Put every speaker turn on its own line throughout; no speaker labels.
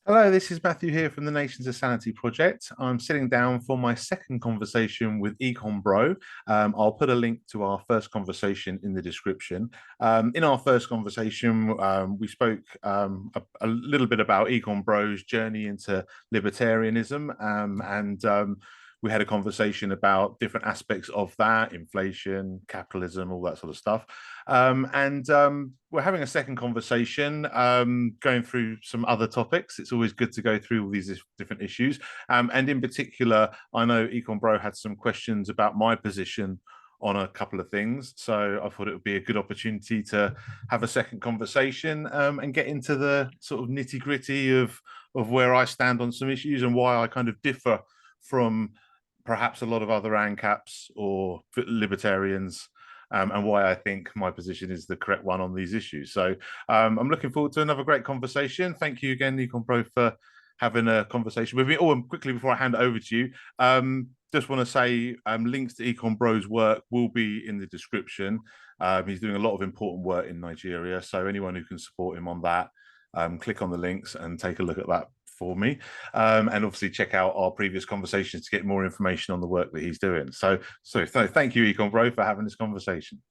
Hello, this is Matthew here from the Nations of Sanity Project. I'm sitting down for my second conversation with Econ Bro. I'll put a link to our first conversation in the description. In our first conversation, we spoke a little bit about Econ Bro's journey into libertarianism, and we had a conversation about different aspects of that, inflation, capitalism, all that sort of stuff. And we're having a second conversation, going through some other topics. It's always good to go through all these different issues. And in particular, I know Econ Bro had some questions about my position on a couple of things. So I thought it would be a good opportunity to have a second conversation, and get into the sort of nitty gritty of where I stand on some issues and why I kind of differ from perhaps a lot of other ANCAPs or libertarians, and why I think my position is the correct one on these issues. So I'm looking forward to another great conversation. Thank you again, Econ Pro, for having a conversation with me. Oh, and quickly before I hand it over to you, just want to say links to Econ Bro's work will be in the description. He's doing a lot of important work in Nigeria, so anyone who can support him on that, click on the links and take a look at that for me, and obviously check out our previous conversations to get more information on the work that he's doing. So thank you, Econ Bro, for having this conversation.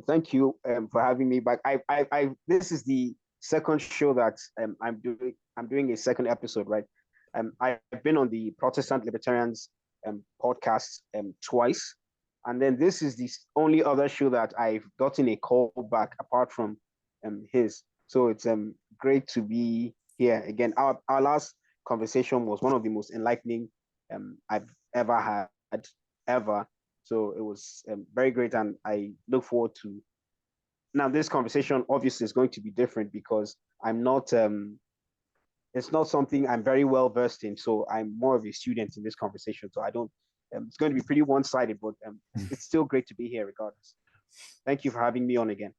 Thank you for having me back. This is the second show that I'm doing. I'm doing a second episode, right? I've been on the Protestant Libertarians podcast twice, and then this is the only other show that I've gotten a call back apart from his. So it's great to be here again. Our last conversation was one of the most enlightening I've ever had, ever. So it was very great, and I look forward to. Now, this conversation obviously is going to be different because I'm not. It's not something I'm very well versed in, so I'm more of a student in this conversation. So I don't. It's going to be pretty one-sided, but it's still great to be here regardless. Thank you for having me on again.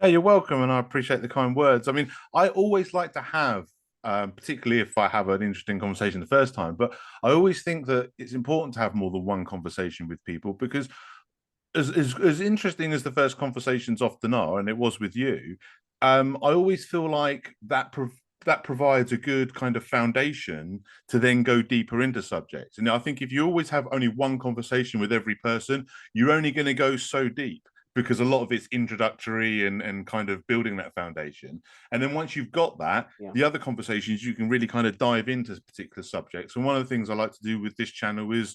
Yeah, you're welcome, and I appreciate the kind words. I mean, I always like to have, particularly if I have an interesting conversation the first time, but I always think that it's important to have more than one conversation with people because, as interesting as the first conversations often are, and it was with you, I always feel like that provides a good kind of foundation to then go deeper into subjects. And I think if you always have only one conversation with every person, you're only going to go so deep because a lot of it's introductory and kind of building that foundation. And then once you've got that, the other conversations, you can really kind of dive into particular subjects. And one of the things I like to do with this channel is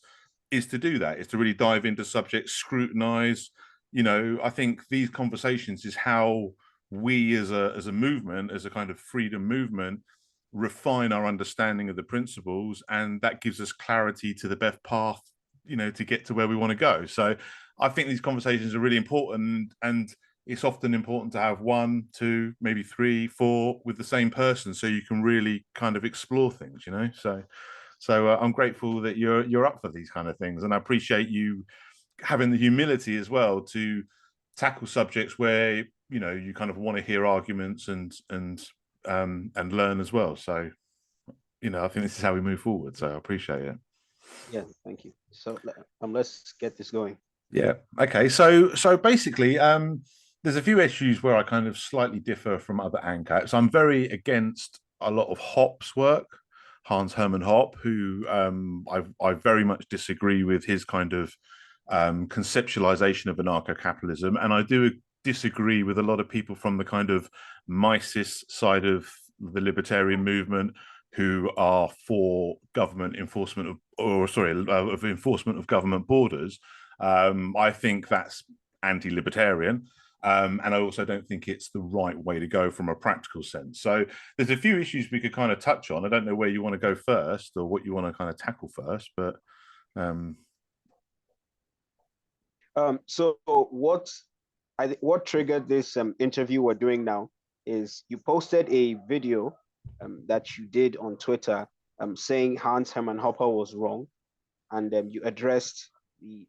to do that, is to really dive into subjects, scrutinize. I think these conversations is how we as a movement, as a kind of freedom movement, refine our understanding of the principles, and that gives us clarity to the best path, to get to where we want to go. So I think these conversations are really important, and it's often important to have one, two, maybe three, four with the same person, so you can really kind of explore things. So I'm grateful that you're up for these kind of things, and I appreciate you having the humility as well to tackle subjects where you kind of want to hear arguments and learn as well. So I think this is how we move forward. So I appreciate it.
Yeah, thank you. So let's get this going.
Yeah. Okay. So basically, there's a few issues where I kind of slightly differ from other ANCAPs. I'm very against a lot of Hoppe's work, Hans Hermann Hoppe, who I very much disagree with his kind of conceptualization of anarcho-capitalism, and I do disagree with a lot of people from the kind of Mises side of the libertarian movement who are for government enforcement of enforcement of government borders. I think that's anti-libertarian. And I also don't think it's the right way to go from a practical sense. So there's a few issues we could kind of touch on. I don't know where you want to go first or what you want to kind of tackle first, but
so what triggered this interview we're doing now is you posted a video that you did on Twitter saying Hans Hermann Hoppe was wrong, and you addressed the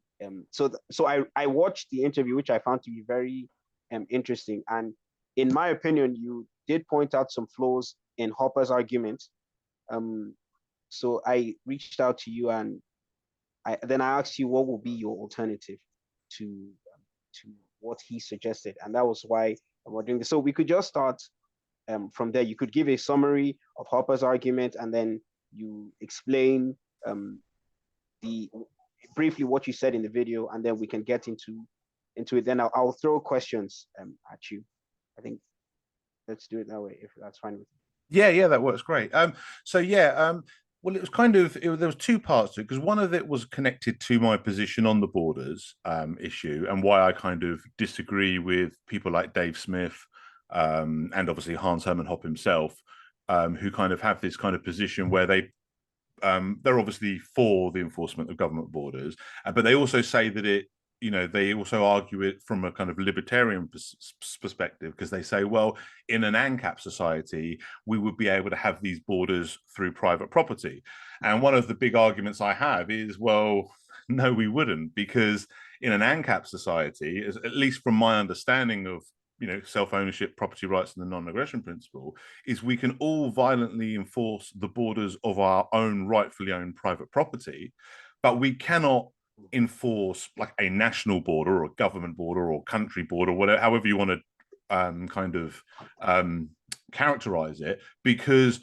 so I watched the interview, which I found to be very interesting, and in my opinion, you did point out some flaws in Hoppe's argument. So I reached out to you, and I asked you what would be your alternative to what he suggested, and that was why we're doing this. So we could just start from there, you could give a summary of Hoppe's argument, and then you explain the briefly what you said in the video, and then we can get into it. Then I'll throw questions at you. I think let's do it that way, if that's fine with you.
Yeah, that works great. So yeah, well, it was kind of there was two parts to it, because one of it was connected to my position on the borders issue, and why I kind of disagree with people like Dave Smith and obviously Hans Hermann Hoppe himself, who kind of have this kind of position where they're obviously for the enforcement of government borders, but they also say that they also argue it from a kind of libertarian perspective, because they say, well, in an ANCAP society, we would be able to have these borders through private property. And one of the big arguments I have is, well, no, we wouldn't, because in an ANCAP society, at least from my understanding of self-ownership, property rights, and the non-aggression principle, is we can all violently enforce the borders of our own rightfully owned private property, but we cannot enforce like a national border or a government border or country border, whatever, however you want to characterize it, because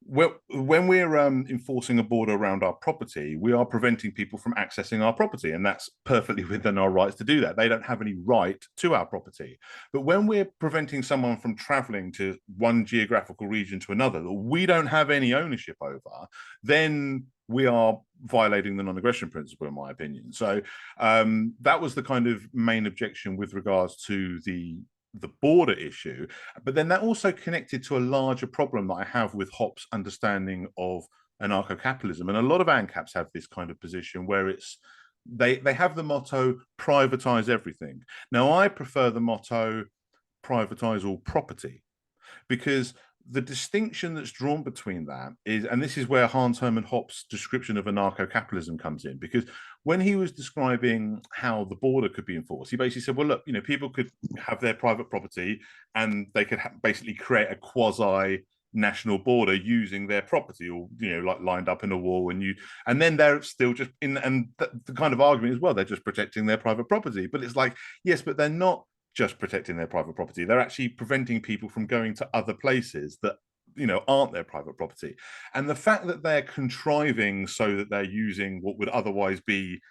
when we're enforcing a border around our property, we are preventing people from accessing our property, and that's perfectly within our rights to do that. They don't have any right to our property. But when we're preventing someone from traveling to one geographical region to another that we don't have any ownership over, then we are violating the non-aggression principle, in my opinion. So that was the kind of main objection with regards to the border issue. But then that also connected to a larger problem that I have with Hoppe's understanding of anarcho-capitalism. And a lot of ANCAPs have this kind of position where they have the motto, privatize everything. Now, I prefer the motto, privatize all property, because the distinction that's drawn between that is, and this is where Hans Hermann Hoppe's description of anarcho-capitalism comes in, because when he was describing how the border could be enforced, he basically said, well, look, people could have their private property and they could basically create a quasi national border using their property, or like lined up in a wall, and then they're still just in, and the kind of argument is, well, they're just protecting their private property. But it's like, yes, but they're not just protecting their private property. They're actually preventing people from going to other places that aren't their private property. And the fact that they're contriving so that they're using what would otherwise be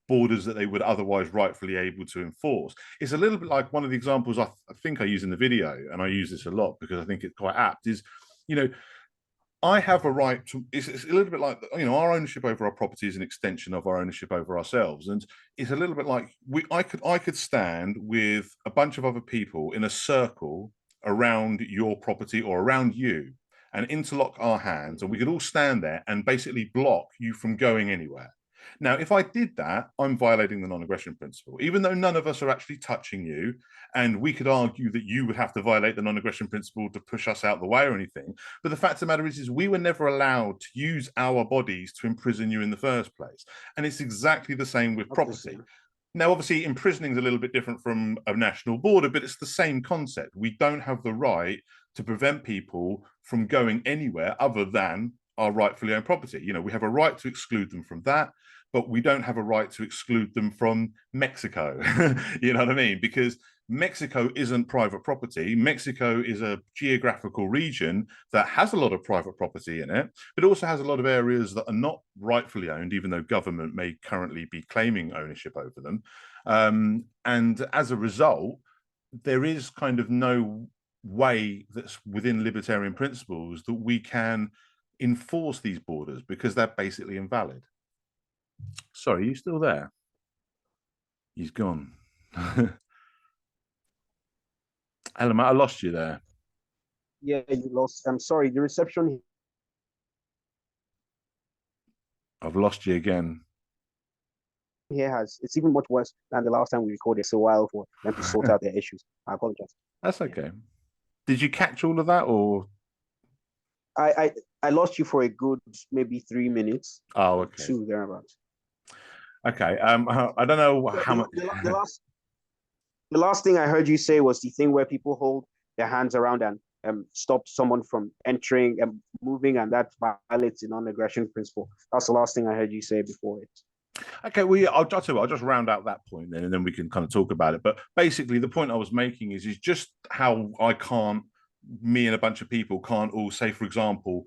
borders that they would otherwise rightfully able to enforce, it's a little bit like one of the examples I think I use in the video, and I use this a lot because I think it's quite apt, is I have a right to, it's a little bit like, our ownership over our property is an extension of our ownership over ourselves. And it's a little bit like I could stand with a bunch of other people in a circle around your property or around you and interlock our hands, and we could all stand there and basically block you from going anywhere. Now, if I did that, I'm violating the non-aggression principle, even though none of us are actually touching you. And we could argue that you would have to violate the non-aggression principle to push us out the way or anything. But the fact of the matter is we were never allowed to use our bodies to imprison you in the first place. And it's exactly the same with property. Now, obviously, imprisoning is a little bit different from a national border, but it's the same concept. We don't have the right to prevent people from going anywhere other than our rightfully owned property. We have a right to exclude them from that, but we don't have a right to exclude them from Mexico. You know what I mean? Because Mexico isn't private property. Mexico is a geographical region that has a lot of private property in it, but also has a lot of areas that are not rightfully owned, even though government may currently be claiming ownership over them. And as a result, there is kind of no way that's within libertarian principles that we can enforce these borders, because they're basically invalid. Sorry, are you still there? He's gone. Hello, I lost you there.
Yeah, you lost. I'm sorry, the reception.
I've lost you again.
Here it's even much worse than the last time we recorded. It's a while for them to sort out their issues. I apologize.
That's okay. Yeah. Did you catch all of that, or?
I lost you for a good maybe 3 minutes.
Oh, okay.
2 thereabouts.
Okay. I don't know how much.
The last thing I heard you say was the thing where people hold their hands around and stop someone from entering and moving, and that violates the non-aggression principle. That's the last thing I heard you say before it.
Okay, well, yeah, I'll just round out that point then, and then we can kind of talk about it. But basically, the point I was making is just how I can't me and a bunch of people can't all say, for example,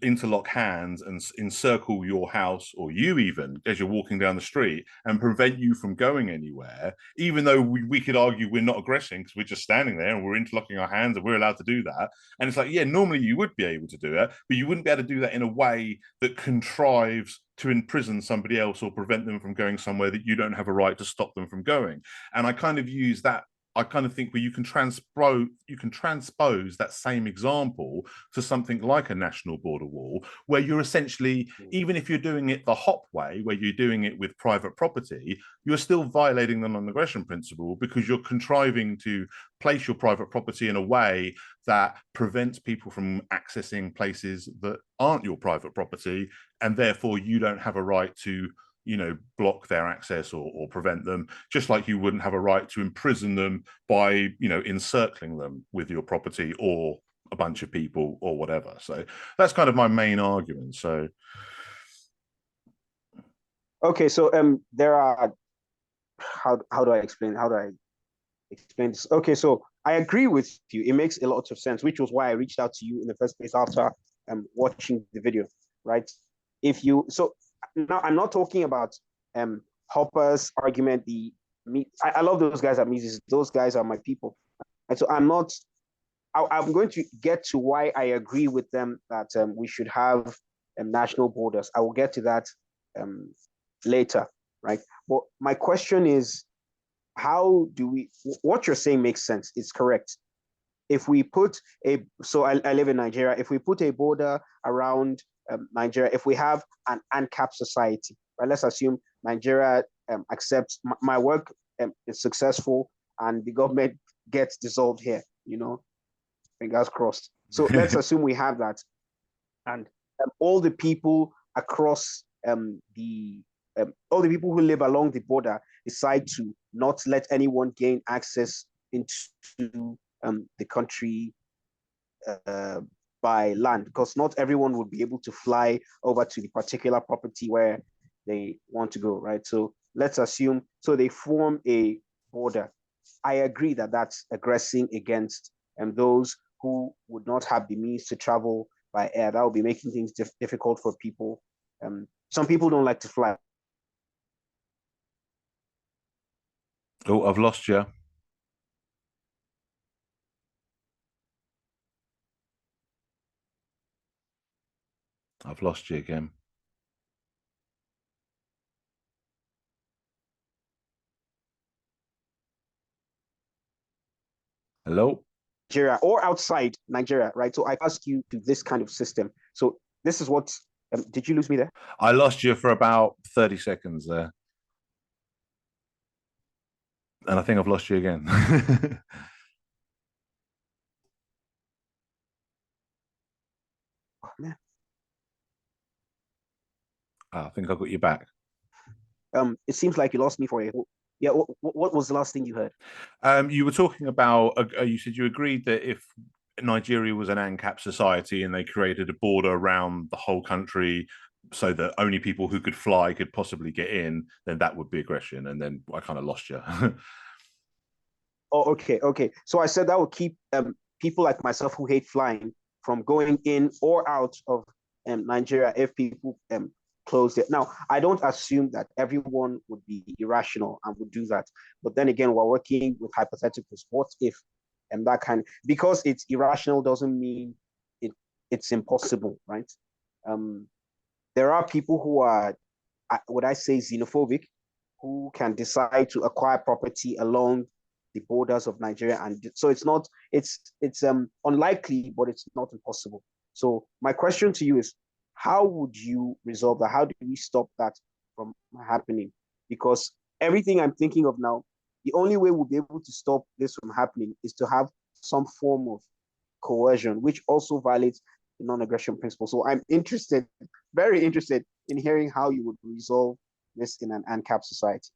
interlock hands and encircle your house, or you even as you're walking down the street, and prevent you from going anywhere, even though we could argue we're not aggressing because we're just standing there and we're interlocking our hands and we're allowed to do that. And it's like, yeah, normally you would be able to do that, but you wouldn't be able to do that in a way that contrives to imprison somebody else or prevent them from going somewhere that you don't have a right to stop them from going. And I kind of use that. I kind of think where you can transpose that same example to something like a national border wall, where you're essentially, even if you're doing it the Hoppe way, where you're doing it with private property, you're still violating the non-aggression principle, because you're contriving to place your private property in a way that prevents people from accessing places that aren't your private property, and therefore you don't have a right to block their access or prevent them, just like you wouldn't have a right to imprison them by, encircling them with your property or a bunch of people or whatever. So that's kind of my main argument. So
okay, so there are, how do I explain this? Okay, so I agree with you. It makes a lot of sense, which was why I reached out to you in the first place after watching the video, right? So now I'm not talking about Hopper's argument. I love those guys at Mises. Those guys are my people. And so I'm going to get to why I agree with them that we should have national borders. I will get to that later, right? But my question is, what you're saying makes sense. It's correct. If we put I live in Nigeria. If we put a border around Nigeria, if we have an ANCAP society, right? Let's assume Nigeria accepts my work is successful and the government gets dissolved here, fingers crossed. So let's assume we have that, and all the people across all the people who live along the border decide to not let anyone gain access into the country by land, because not everyone would be able to fly over to the particular property where they want to go, right? So let's assume, so they form a border. I agree that that's aggressing against those who would not have the means to travel by air. That would be making things difficult for people. Some people don't like to fly.
Oh, I've lost you. I've lost you again. Hello?
Nigeria or outside Nigeria, right? So I ask you to this kind of system. So this is what, did you lose me there?
I lost you for about 30 seconds there. And I think I've lost you again.
Oh, man.
I think I got you back.
It seems like you lost me for a whole. Yeah, what was the last thing you heard?
You were talking about, you said you agreed that if Nigeria was an ANCAP society and they created a border around the whole country so that only people who could fly could possibly get in, then that would be aggression. And then I kind of lost you.
Oh, okay. So I said that would keep people like myself who hate flying from going in or out of Nigeria if people closed it. Now, I don't assume that everyone would be irrational and would do that. But then again, we're working with hypotheticals. What if that because it's irrational doesn't mean it's impossible, right? There are people who are, would I say, xenophobic, who can decide to acquire property along the borders of Nigeria, and so it's unlikely, but it's not impossible. So my question to you is, how would you resolve that? How do we stop that from happening? Because everything I'm thinking of now, the only way we'll be able to stop this from happening is to have some form of coercion, which also violates the non-aggression principle. So I'm very interested in hearing how you would resolve this in an ANCAP society.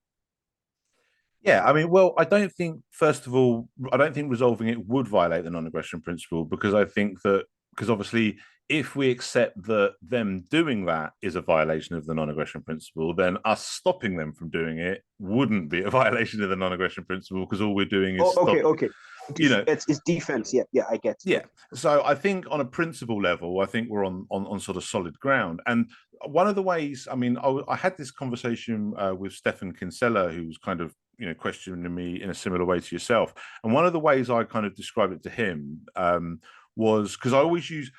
Yeah, I mean, well, I don't think, first of all, I don't think resolving it would violate the non-aggression principle, because I think that, because obviously, if we accept that them doing that is a violation of the non-aggression principle, then us stopping them from doing it wouldn't be a violation of the non-aggression principle, because all we're doing is
okay. it's defense. Yeah, I get.
Yeah. So I think on a principle level, I think we're on sort of solid ground. And one of the ways, I mean, I had this conversation with Stefan Kinsella, who's kind of questioning me in a similar way to yourself. And one of the ways I kind of described it to him was because I always use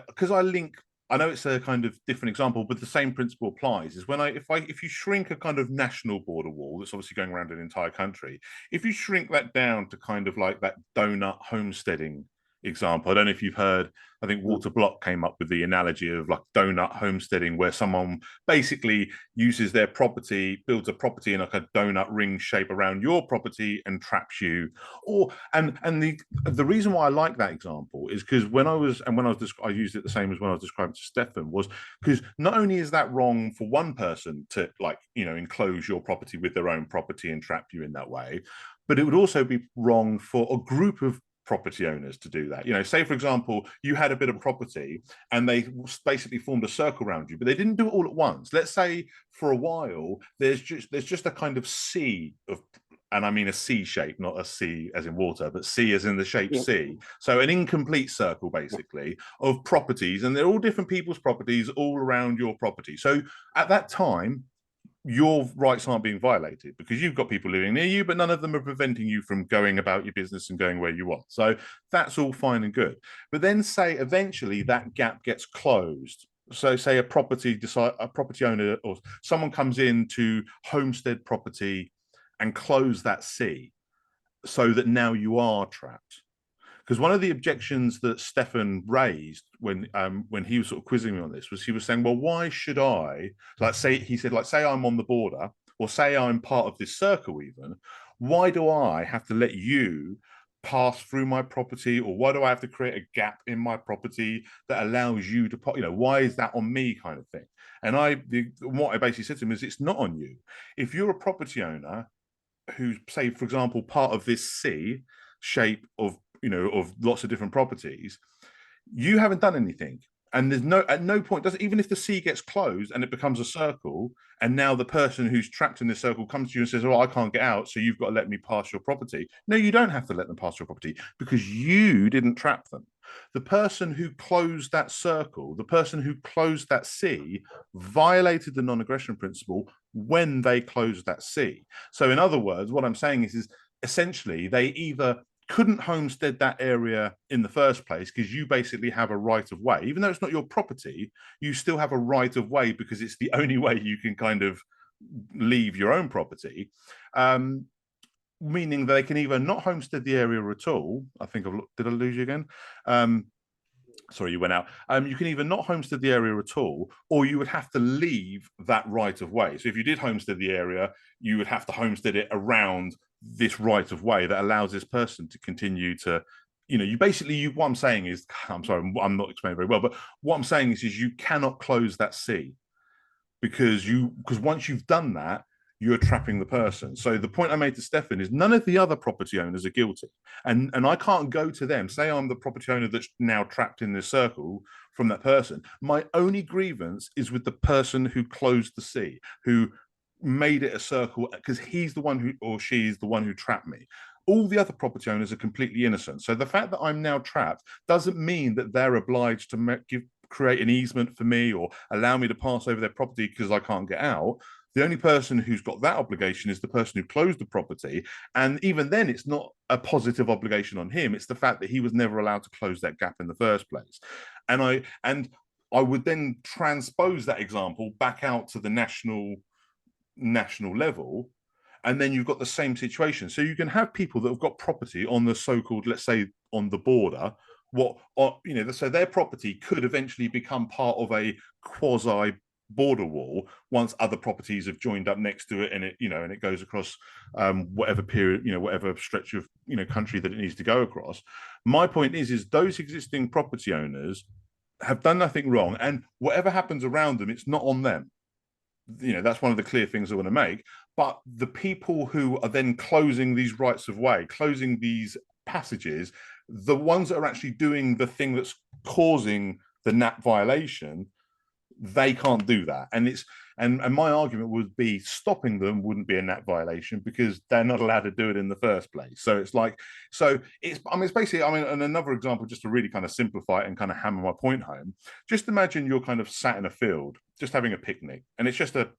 because I link. I know it's a kind of different example, but the same principle applies. Is when if you shrink a kind of national border wall that's obviously going around an entire country, if you shrink that down to kind of like that donut homesteading example. I don't know if you've heard, I think Walter Block came up with the analogy of like donut homesteading, where someone basically uses their property, builds a property in like a donut ring shape around your property and traps you. And the reason why I like that example is because I used it the same as when I was describing to Stefan, was because not only is that wrong for one person to enclose your property with their own property and trap you in that way, but it would also be wrong for a group of property owners to do that. Say for example, you had a bit of property and they basically formed a circle around you, but they didn't do it all at once. Let's say for a while there's just a kind of sea of, and I mean a C shape, not a C as in water, but C as in the shape C. So an incomplete circle basically of properties, and they're all different people's properties all around your property. So at that time, your rights aren't being violated because you've got people living near you, but none of them are preventing you from going about your business and going where you want. So that's all fine and good. But then say eventually that gap gets closed. So say a property owner or someone comes in to homestead property and close that C so that now you are trapped. Because one of the objections that Stefan raised when he was sort of quizzing me on this was he was saying, well, why should I, say I'm on the border, or say I'm part of this circle even, why do I have to let you pass through my property, or why do I have to create a gap in my property that allows you to, why is that on me, kind of thing? And what I basically said to him is, it's not on you. If you're a property owner who's, say, for example, part of this C shape of lots of different properties, you haven't done anything. And there's at no point even if the C gets closed and it becomes a circle, and now the person who's trapped in this circle comes to you and says, oh, I can't get out, so you've got to let me pass your property. No, you don't have to let them pass your property because you didn't trap them. The person who closed that circle, the person who closed that C, violated the non-aggression principle when they closed that C. So in other words, what I'm saying is essentially they either couldn't homestead that area in the first place because you basically have a right of way. Even though it's not your property, you still have a right of way because it's the only way you can kind of leave your own property. Meaning they can either not homestead the area at all. I think did I lose you again? Sorry, you went out. You can either not homestead the area at all, or you would have to leave that right of way. So if you did homestead the area, you would have to homestead it around this right of way that allows this person to continue to, what I'm saying is, I'm sorry, I'm not explaining very well, but what I'm saying is you cannot close that C because once you've done that, you're trapping the person. So the point I made to Stefan is none of the other property owners are guilty. And I can't go to them, say I'm the property owner that's now trapped in this circle from that person. My only grievance is with the person who closed the C, who made it a circle, because he's the one who, or she's the one who trapped me. All the other property owners are completely innocent. So the fact that I'm now trapped doesn't mean that they're obliged to create an easement for me or allow me to pass over their property because I can't get out. The only person who's got that obligation is the person who closed the property. And even then, it's not a positive obligation on him. It's the fact that he was never allowed to close that gap in the first place. And I would then transpose that example back out to the national level. And then you've got the same situation. So you can have people that have got property on the so-called, let's say, on the border. So their property could eventually become part of a quasi border wall once other properties have joined up next to it, and it goes across whatever period, whatever stretch of country that it needs to go across. My point is those existing property owners have done nothing wrong, and whatever happens around them, it's not on them. That's one of the clear things I want to make. But the people who are then closing these rights of way, closing these passages, the ones that are actually doing the thing that's causing the NAP violation, they can't do that. And it's and my argument would be stopping them wouldn't be a NAT violation because they're not allowed to do it in the first place. So it's like, so it's, I mean, it's basically, I mean, and another example, just to really kind of simplify it and kind of hammer my point home, just imagine you're kind of sat in a field, just having a picnic, and it's just a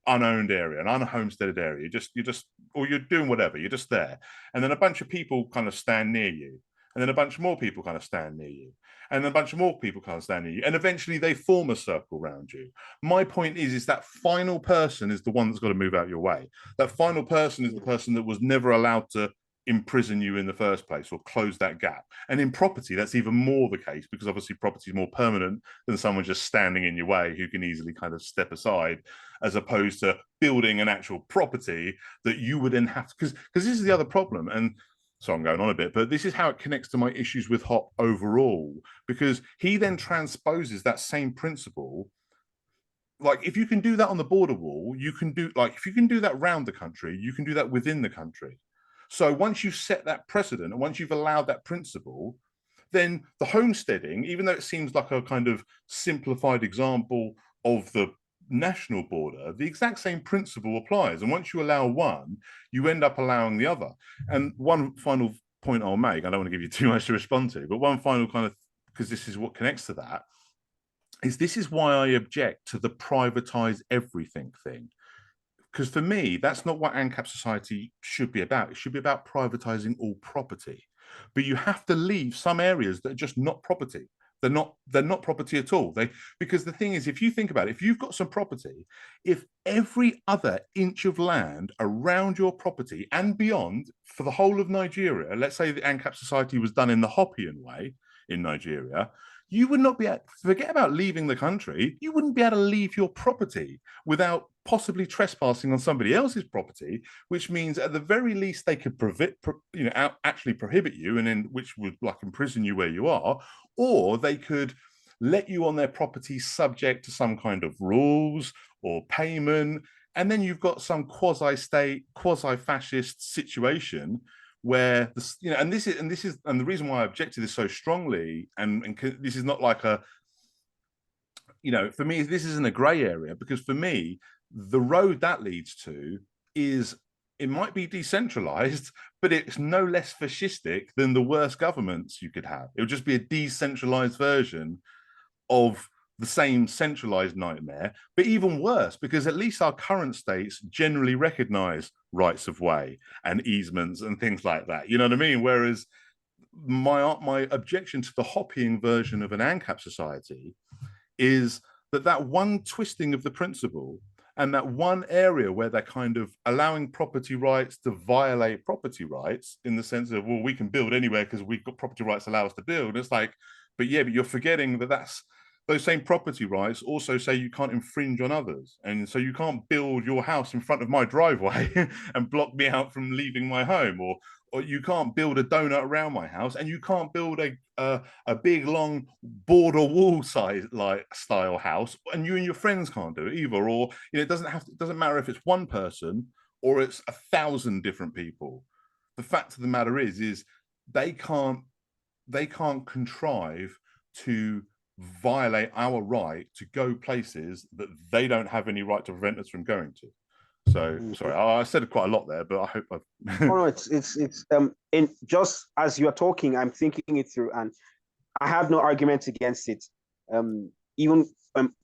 unowned area, an unhomesteaded area. You're just, or you're doing whatever, you're just there. And then a bunch of people kind of stand near you. And then a bunch more people kind of stand near you. And then a bunch of more people kind of stand near you. And eventually they form a circle around you. My point is that final person is the one that's got to move out your way. That final person is the person that was never allowed to imprison you in the first place or close that gap. And in property, that's even more the case because obviously property is more permanent than someone just standing in your way who can easily kind of step aside, as opposed to building an actual property that you would then have to, because this is the other problem. And so I'm going on a bit, but this is how it connects to my issues with Hoppe overall, because he then transposes that same principle. Like if you can do that on the border wall, you can do, like if you can do that around the country, you can do that within the country. So once you've set that precedent and once you've allowed that principle, then the homesteading, even though it seems like a kind of simplified example of the national border, the exact same principle applies. And once you allow one, you end up allowing the other. And one final point I'll make, I don't want to give you too much to respond to, but one final kind of, because this is what connects to that, is this is why I object to the privatize everything thing. Because for me, that's not what ANCAP society should be about. It should be about privatizing all property. But you have to leave some areas that are just not property. They're not property at all. Because the thing is, if you think about it, if you've got some property, if every other inch of land around your property and beyond for the whole of Nigeria, let's say the ANCAP society was done in the Hoppian way in Nigeria, you would not be able, forget about leaving the country, you wouldn't be able to leave your property without possibly trespassing on somebody else's property, which means at the very least they could actually prohibit you, and then which would like imprison you where you are, or they could let you on their property subject to some kind of rules or payment, and then you've got some quasi-state, quasi-fascist situation where this, and the reason why I object to this so strongly, and this is not like a, for me, this isn't a gray area, because for me, the road that leads to is, it might be decentralized, but it's no less fascistic than the worst governments you could have. It would just be a decentralized version of the same centralized nightmare, but even worse, because at least our current states generally recognize rights of way and easements and things like that. You know what I mean? Whereas my objection to the Hoppian version of an ANCAP society is that one twisting of the principle and that one area where they're kind of allowing property rights to violate property rights in the sense of, well, we can build anywhere because we've got property rights allow us to build. And it's like, but you're forgetting that those same property rights also say you can't infringe on others. And so you can't build your house in front of my driveway and block me out from leaving my home, or you can't build a donut around my house, and you can't build a big long border wall style house, and you and your friends can't do it either. Or it doesn't matter if it's one person or it's 1,000 different people. The fact of the matter is they can't contrive to violate our right to go places that they don't have any right to prevent us from going to. So sorry, I said quite a lot there, but I hope I've.
Oh, no, it's in just as you're talking, I'm thinking it through, and I have no arguments against it. Even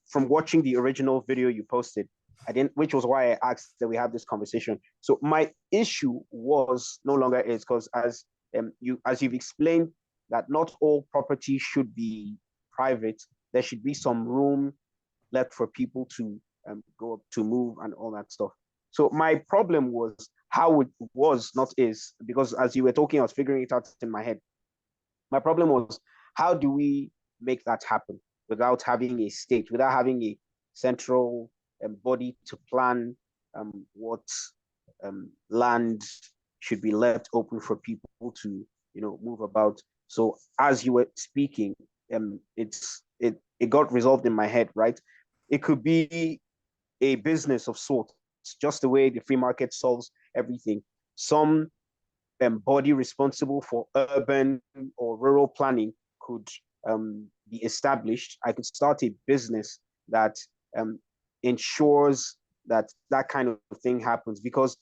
from watching the original video you posted, I didn't, which was why I asked that we have this conversation. So my issue was no longer is because as you've explained that not all property should be private, there should be some room left for people to go up, to move and all that stuff. So my problem was how it was, not is, because as you were talking, I was figuring it out in my head. My problem was, how do we make that happen without having a state, without having a central body to plan what land should be left open for people to, move about. So as you were speaking, it got resolved in my head, right? It could be a business of sorts, just the way the free market solves everything. Some body responsible for urban or rural planning could be established. I could start a business that ensures that that kind of thing happens, because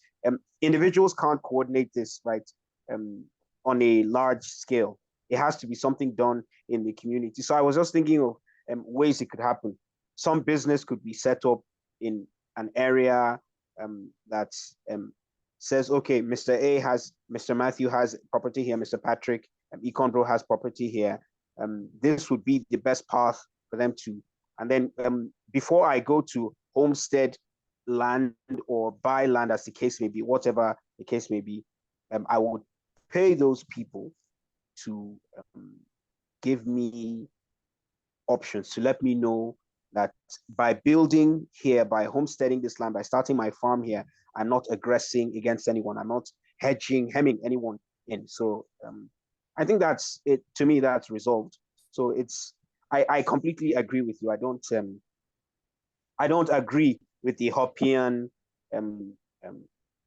individuals can't coordinate this, right, on a large scale. It has to be something done in the community. So I was just thinking of ways it could happen. Some business could be set up in an area that says, okay, Mr. Matthew has property here, Mr. Patrick, EconBro has property here. This would be the best path for them to. And then before I go to homestead land or buy land, as the case may be, whatever the case may be, I would pay those people to give me options, to let me know that by building here, by homesteading this land, by starting my farm here, I'm not aggressing against anyone. I'm not hemming anyone in. So I think that's it. To me, that's resolved. So I completely agree with you. I don't agree with the Hoppian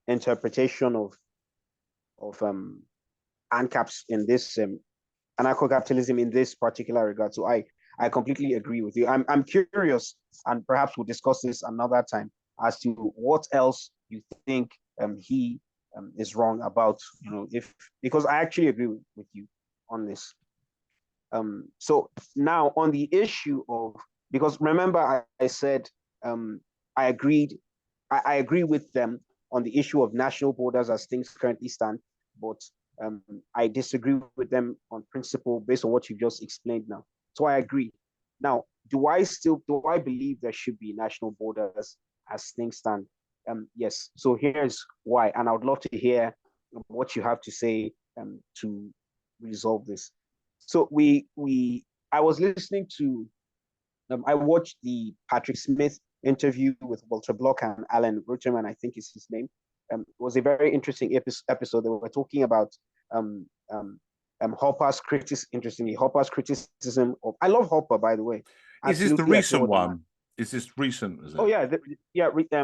interpretation of ANCAPs in this anarcho-capitalism in this particular regard. So I completely agree with you. I'm curious, and perhaps we'll discuss this another time, as to what else you think he is wrong about, because I actually agree with you on this. So now on the issue of, because remember I said I agree with them on the issue of national borders as things currently stand, but I disagree with them on principle based on what you just explained now. So I agree. Now, do I believe there should be national borders as things stand? Yes. So here's why, and I would love to hear what you have to say to resolve this. So I was listening to, I watched the Patrick Smith interview with Walter Block and Alan Rutterman, I think is his name. It was a very interesting episode. They were talking about Hopper's criticism of. I love Hopper, by the way.
Is this the recent one? Is this recent? Is it?
Oh yeah,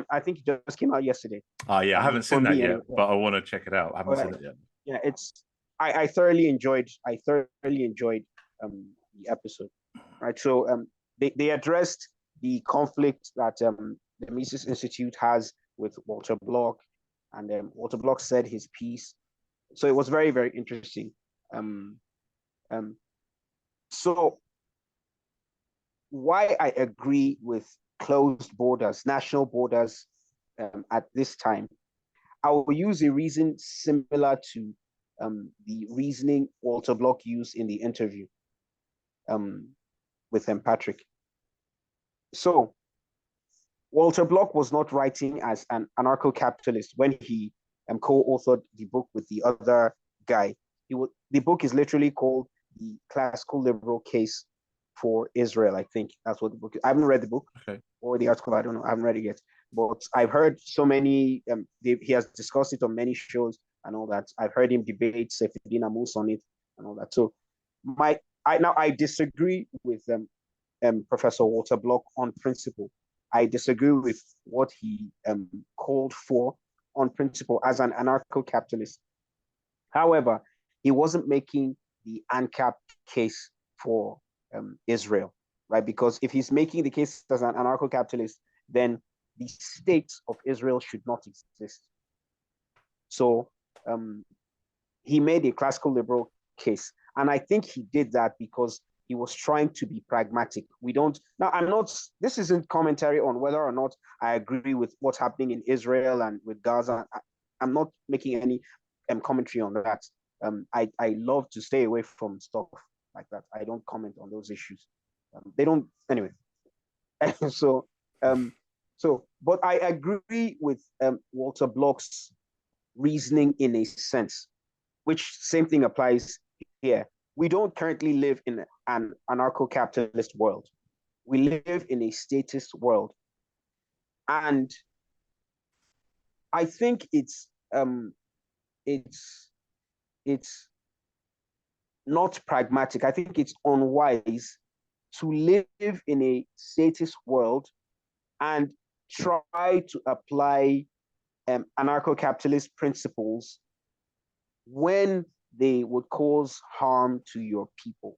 I think it just came out yesterday.
Oh yeah, I haven't seen that yet, but I want to check it out. I haven't seen it yet.
Yeah, I thoroughly enjoyed the episode. Right, so they addressed the conflict that the Mises Institute has with Walter Block, and Walter Block said his piece. So it was very, very interesting. So why I agree with closed borders, national borders at this time, I will use a reason similar to the reasoning Walter Block used in the interview with Patrick. So Walter Block was not writing as an anarcho-capitalist when he co-authored the book with the other guy. The book is literally called The Classical Liberal Case for Israel, I think. That's what the book is. I haven't read the book or the article. I don't know. I haven't read it yet. But I've heard so many, he has discussed it on many shows and all that. I've heard him debate Sefidin Amus on it and all that. So I disagree with Professor Walter Block on principle. I disagree with what he called for on principle as an anarcho-capitalist. However, he wasn't making the ANCAP case for Israel, right? Because if he's making the case as an anarcho-capitalist, then the state of Israel should not exist. So he made a classical liberal case. And I think he did that because he was trying to be pragmatic. This isn't commentary on whether or not I agree with what's happening in Israel and with Gaza. I'm not making any commentary on that. I love to stay away from stuff like that. I don't comment on those issues. They don't, anyway. But I agree with Walter Block's reasoning in a sense, which same thing applies here. We don't currently live in an anarcho-capitalist world. We live in a statist world. And I think it's not pragmatic. I think it's unwise to live in a statist world and try to apply anarcho-capitalist principles when they would cause harm to your people.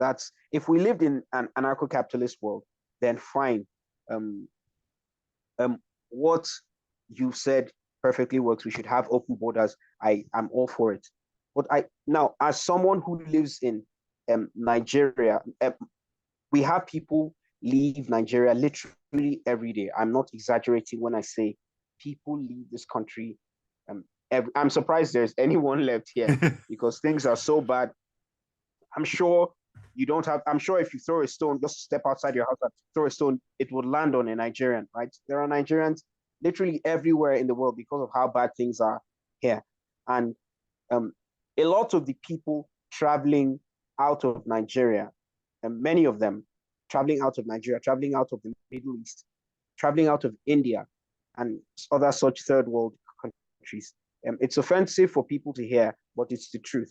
That's, if we lived in an anarcho-capitalist world, then fine, um, what you said perfectly works. We should have open borders. I am all for it. But now, as someone who lives in Nigeria, we have people leave Nigeria literally every day. I'm not exaggerating when I say people leave this country. I'm surprised there's anyone left here because things are so bad. I'm sure you don't have, I'm sure if you throw a stone, just step outside your house and throw a stone, it would land on a Nigerian, right? There are Nigerians literally everywhere in the world because of how bad things are here. And um, a lot of the people traveling out of Nigeria, and many of them traveling out of Nigeria, traveling out of the Middle East, traveling out of India, and other such third world countries. It's offensive for people to hear, but it's the truth.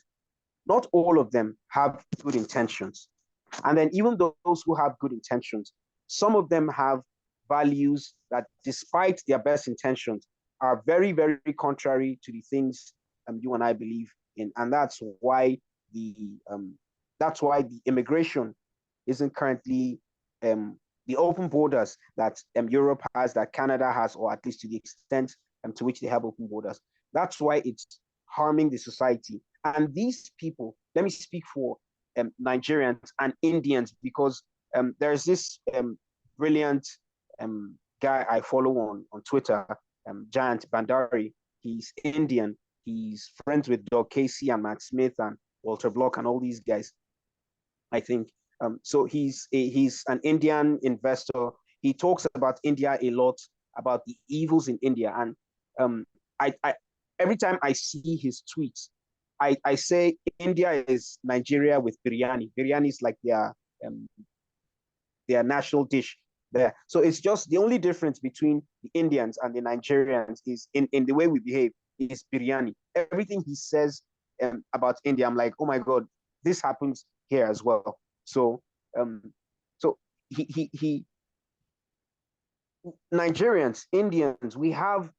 Not all of them have good intentions. And then even those who have good intentions, some of them have values that, despite their best intentions, are very, very contrary to the things you and I believe in. And that's why the immigration isn't currently the open borders that Europe has, that Canada has, or at least to the extent to which they have open borders. That's why it's harming the society. And these people, let me speak for Nigerians and Indians, because there's this brilliant guy I follow on Twitter, Giant Bandari. He's Indian. He's friends with Doug Casey and Matt Smith and Walter Block and all these guys, I think. So he's an Indian investor. He talks about India a lot, about the evils in India. And I every time I see his tweets, I say India is Nigeria with biryani. Biryani is like their national dish there. So it's just the only difference between the Indians and the Nigerians is in the way we behave is biryani. Everything he says about India, I'm like, oh my God, this happens here as well. So so he Nigerians, Indians, we're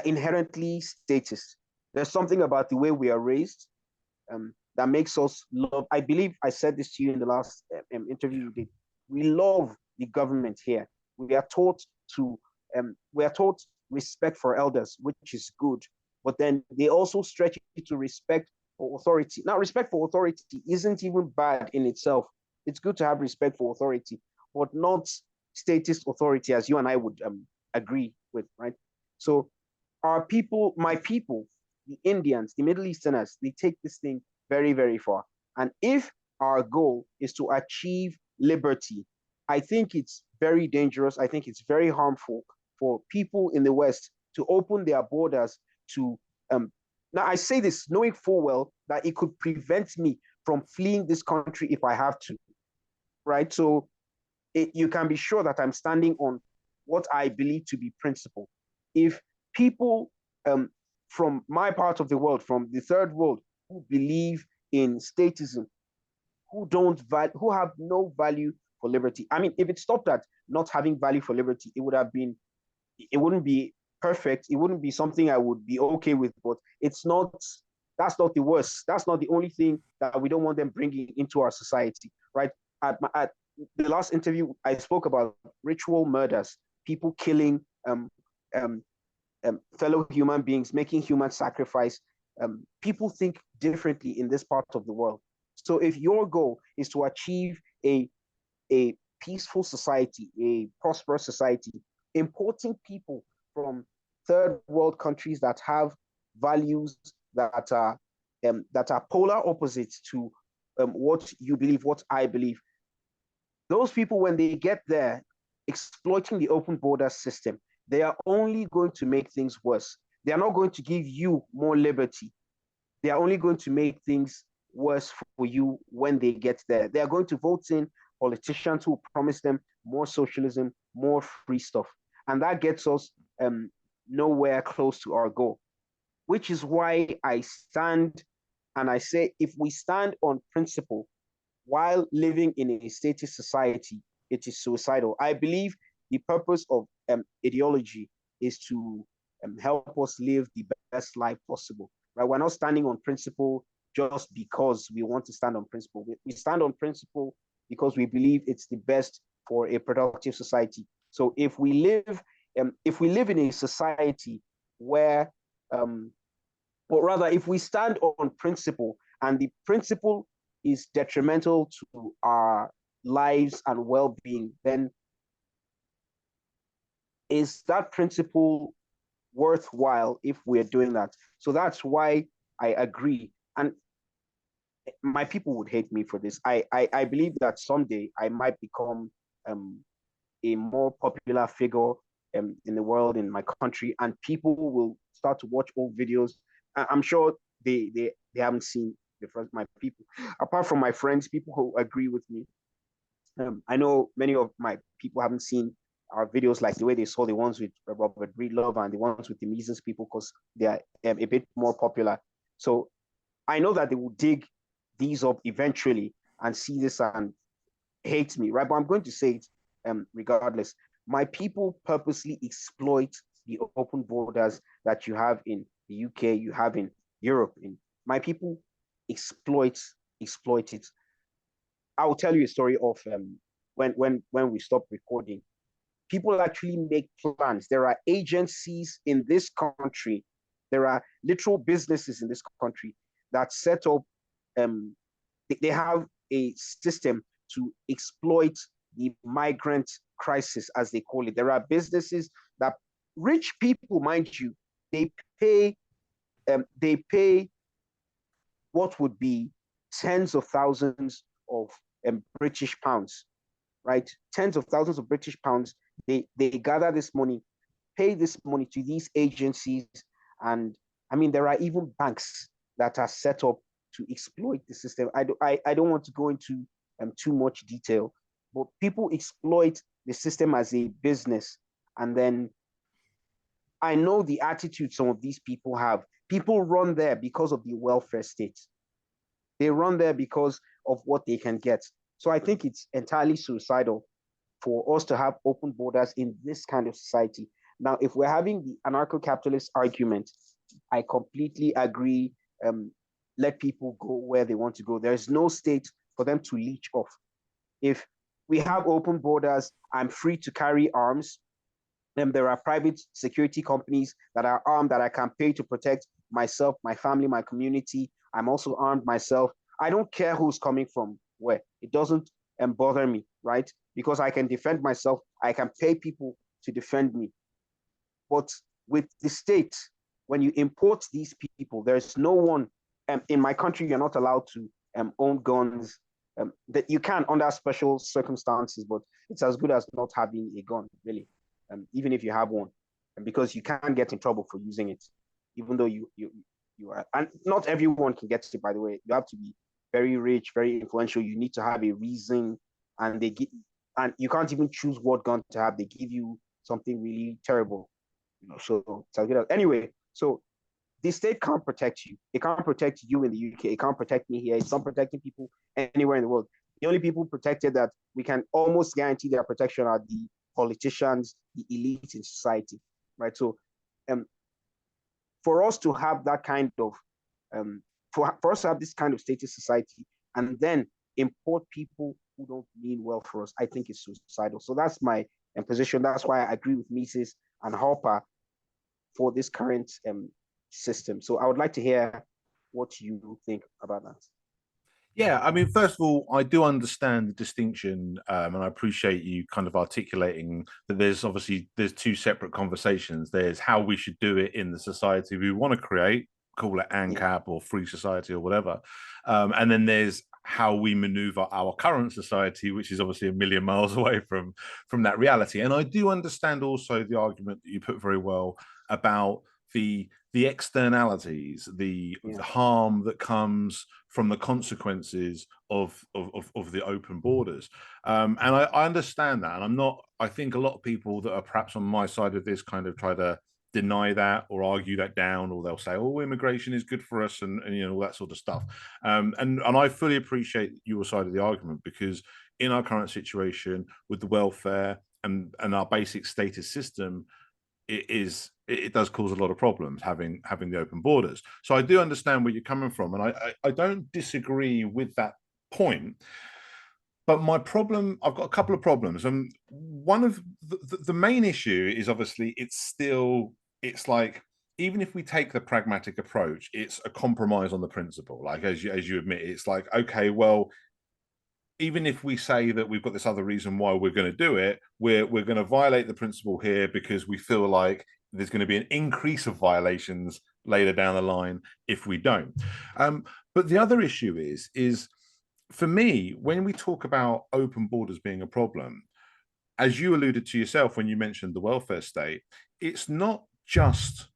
inherently statist. There's something about the way we are raised that makes us love. I believe I said this to you in the last interview you did. We love the government here. We are taught respect for elders, which is good. But then they also stretch it to respect for authority. Now, respect for authority isn't even bad in itself. It's good to have respect for authority, but not statist authority, as you and I would agree with, right? So our people, my people, the Indians, the Middle Easterners, they take this thing very, very far. And if our goal is to achieve liberty, I think it's very dangerous. I think it's very harmful for people in the West to open their borders to now I say this knowing full well that it could prevent me from fleeing this country if I have to, right? So you can be sure that I'm standing on what I believe to be principle. If people from my part of the world, from the third world, who believe in statism, who have no value for liberty. I mean, if it stopped at not having value for liberty, it wouldn't be perfect. It wouldn't be something I would be okay with, but it's not, that's not the worst. That's not the only thing that we don't want them bringing into our society, right? At the last interview, I spoke about ritual murders, people killing fellow human beings, making human sacrifice. People think differently in this part of the world. So if your goal is to achieve a peaceful society, a prosperous society, importing people from third world countries that have values that are polar opposites to what you believe, what I believe, those people, when they get there, exploiting the open border system, they are only going to make things worse. They are not going to give you more liberty. They are only going to make things worse for you when they get there. They are going to vote in politicians who promise them more socialism, more free stuff. And that gets us nowhere close to our goal, which is why I stand and I say, if we stand on principle while living in a statist society, it is suicidal. I believe the purpose of ideology is to help us live the best life possible. Right? We're not standing on principle just because we want to stand on principle. We stand on principle because we believe it's the best for a productive society. So if we live in a society where, or rather, if we stand on principle and the principle is detrimental to our lives and well-being, then is that principle worthwhile if we're doing that? So that's why I agree. And my people would hate me for this. I believe that someday I might become a more popular figure in the world, in my country, and people will start to watch old videos. I'm sure they haven't seen the first, my people, apart from my friends, people who agree with me. I know many of my people haven't seen our videos like the way they saw the ones with Robert Breedlove and the ones with the Mises people, because they are a bit more popular. So I know that they will dig these up eventually and see this and hate me, right? But I'm going to say it regardless. My people purposely exploit the open borders that you have in the UK, you have in Europe. My people exploit it. I will tell you a story of when we stopped recording. People actually make plans. There are agencies in this country. There are literal businesses in this country that set up. They have a system to exploit the migrant crisis, as they call it. There are businesses that rich people, mind you, they pay what would be tens of thousands of British pounds, right? Tens of thousands of British pounds. They gather this money, pay this money to these agencies, and I mean there are even banks that are set up to exploit the system. I don't want to go into too much detail, but people exploit the system as a business, and then I know the attitude some of these people have. People run there because of the welfare state. They run there because of what they can get. So I think it's entirely suicidal for us to have open borders in this kind of society. Now, if we're having the anarcho-capitalist argument, I completely agree. Let people go where they want to go. There's no state for them to leech off. If we have open borders, I'm free to carry arms. Then there are private security companies that are armed that I can pay to protect myself, my family, my community. I'm also armed myself. I don't care who's coming from where. It doesn't bother me, right? Because I can defend myself. I can pay people to defend me. But with the state, when you import these people, there's no one in my country. You're not allowed to own guns. That you can under special circumstances, but it's as good as not having a gun, really. Even if you have one, and because you can get in trouble for using it, even though you are, and not everyone can get it. By the way, you have to be very rich, very influential. You need to have a reason, and and you can't even choose what gun to have. They give you something really terrible, So it's as good as anyway. So the state can't protect you. It can't protect you in the UK. It can't protect me here. It's not protecting people anywhere in the world. The only people protected that we can almost guarantee their protection are the politicians, the elite in society, right? So, for us to have that kind of, for us to have this kind of status society, and then import people who don't mean well for us, I think it's suicidal. So that's my position. That's why I agree with Mises and Hoppe for this current system. So I would like to hear what you think about that.
Yeah, I mean, first of all, I do understand the distinction, and I appreciate you kind of articulating that there's two separate conversations. There's how we should do it in the society we want to create, call it ANCAP or free society or whatever, and then there's how we maneuver our current society, which is obviously a million miles away from that reality. And I do understand also the argument that you put very well about the externalities, the harm that comes from the consequences of the open borders. And I understand that. And I'm not, I think a lot of people that are perhaps on my side of this kind of try to deny that or argue that down, or they'll say, oh, immigration is good for us and all that sort of stuff. And I fully appreciate your side of the argument, because in our current situation with the welfare and our basic status system, it does cause a lot of problems having the open borders. So I do understand where you're coming from, and I don't disagree with that point. But my problem, I've got a couple of problems. And one of the main issue is obviously it's like, even if we take the pragmatic approach, it's a compromise on the principle. Like, as you admit, it's like, okay, well, even if we say that we've got this other reason why we're going to do it, we're going to violate the principle here because we feel like there's going to be an increase of violations later down the line if we don't. But the other issue is for me, when we talk about open borders being a problem, as you alluded to yourself when you mentioned the welfare state, it's not just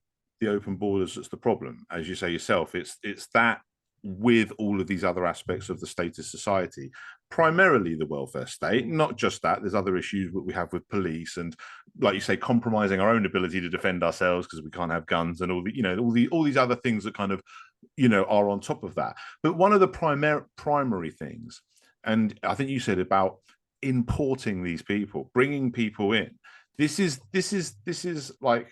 the open borders that's the problem. As you say yourself, it's that with all of these other aspects of the state of society, primarily the welfare state, not just that. There's other issues that we have with police and, like you say, compromising our own ability to defend ourselves because we can't have guns and all these other things that kind of are on top of that. But one of the primary things, and I think you said about importing these people, bringing people in, this is like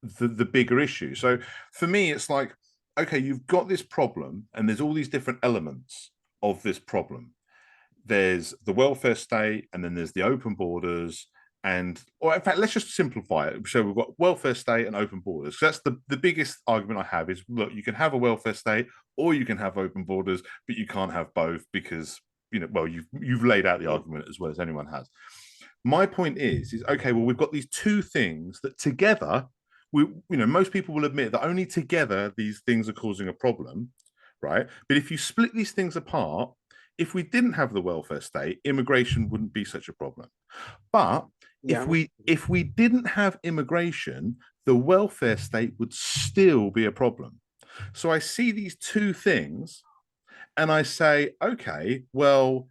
the bigger issue. So for me, it's like, okay, you've got this problem and there's all these different elements of this problem. There's the welfare state, and then there's the open borders, or in fact, let's just simplify it. So we've got welfare state and open borders. So that's the biggest argument I have is, look, you can have a welfare state or you can have open borders, but you can't have both because, well, you've laid out the argument as well as anyone has. My point is okay, well, we've got these two things that together, most people will admit that only together these things are causing a problem, right? But if you split these things apart, if we didn't have the welfare state, immigration wouldn't be such a problem. But if we didn't have immigration, the welfare state would still be a problem. So I see these two things and I say, okay, well,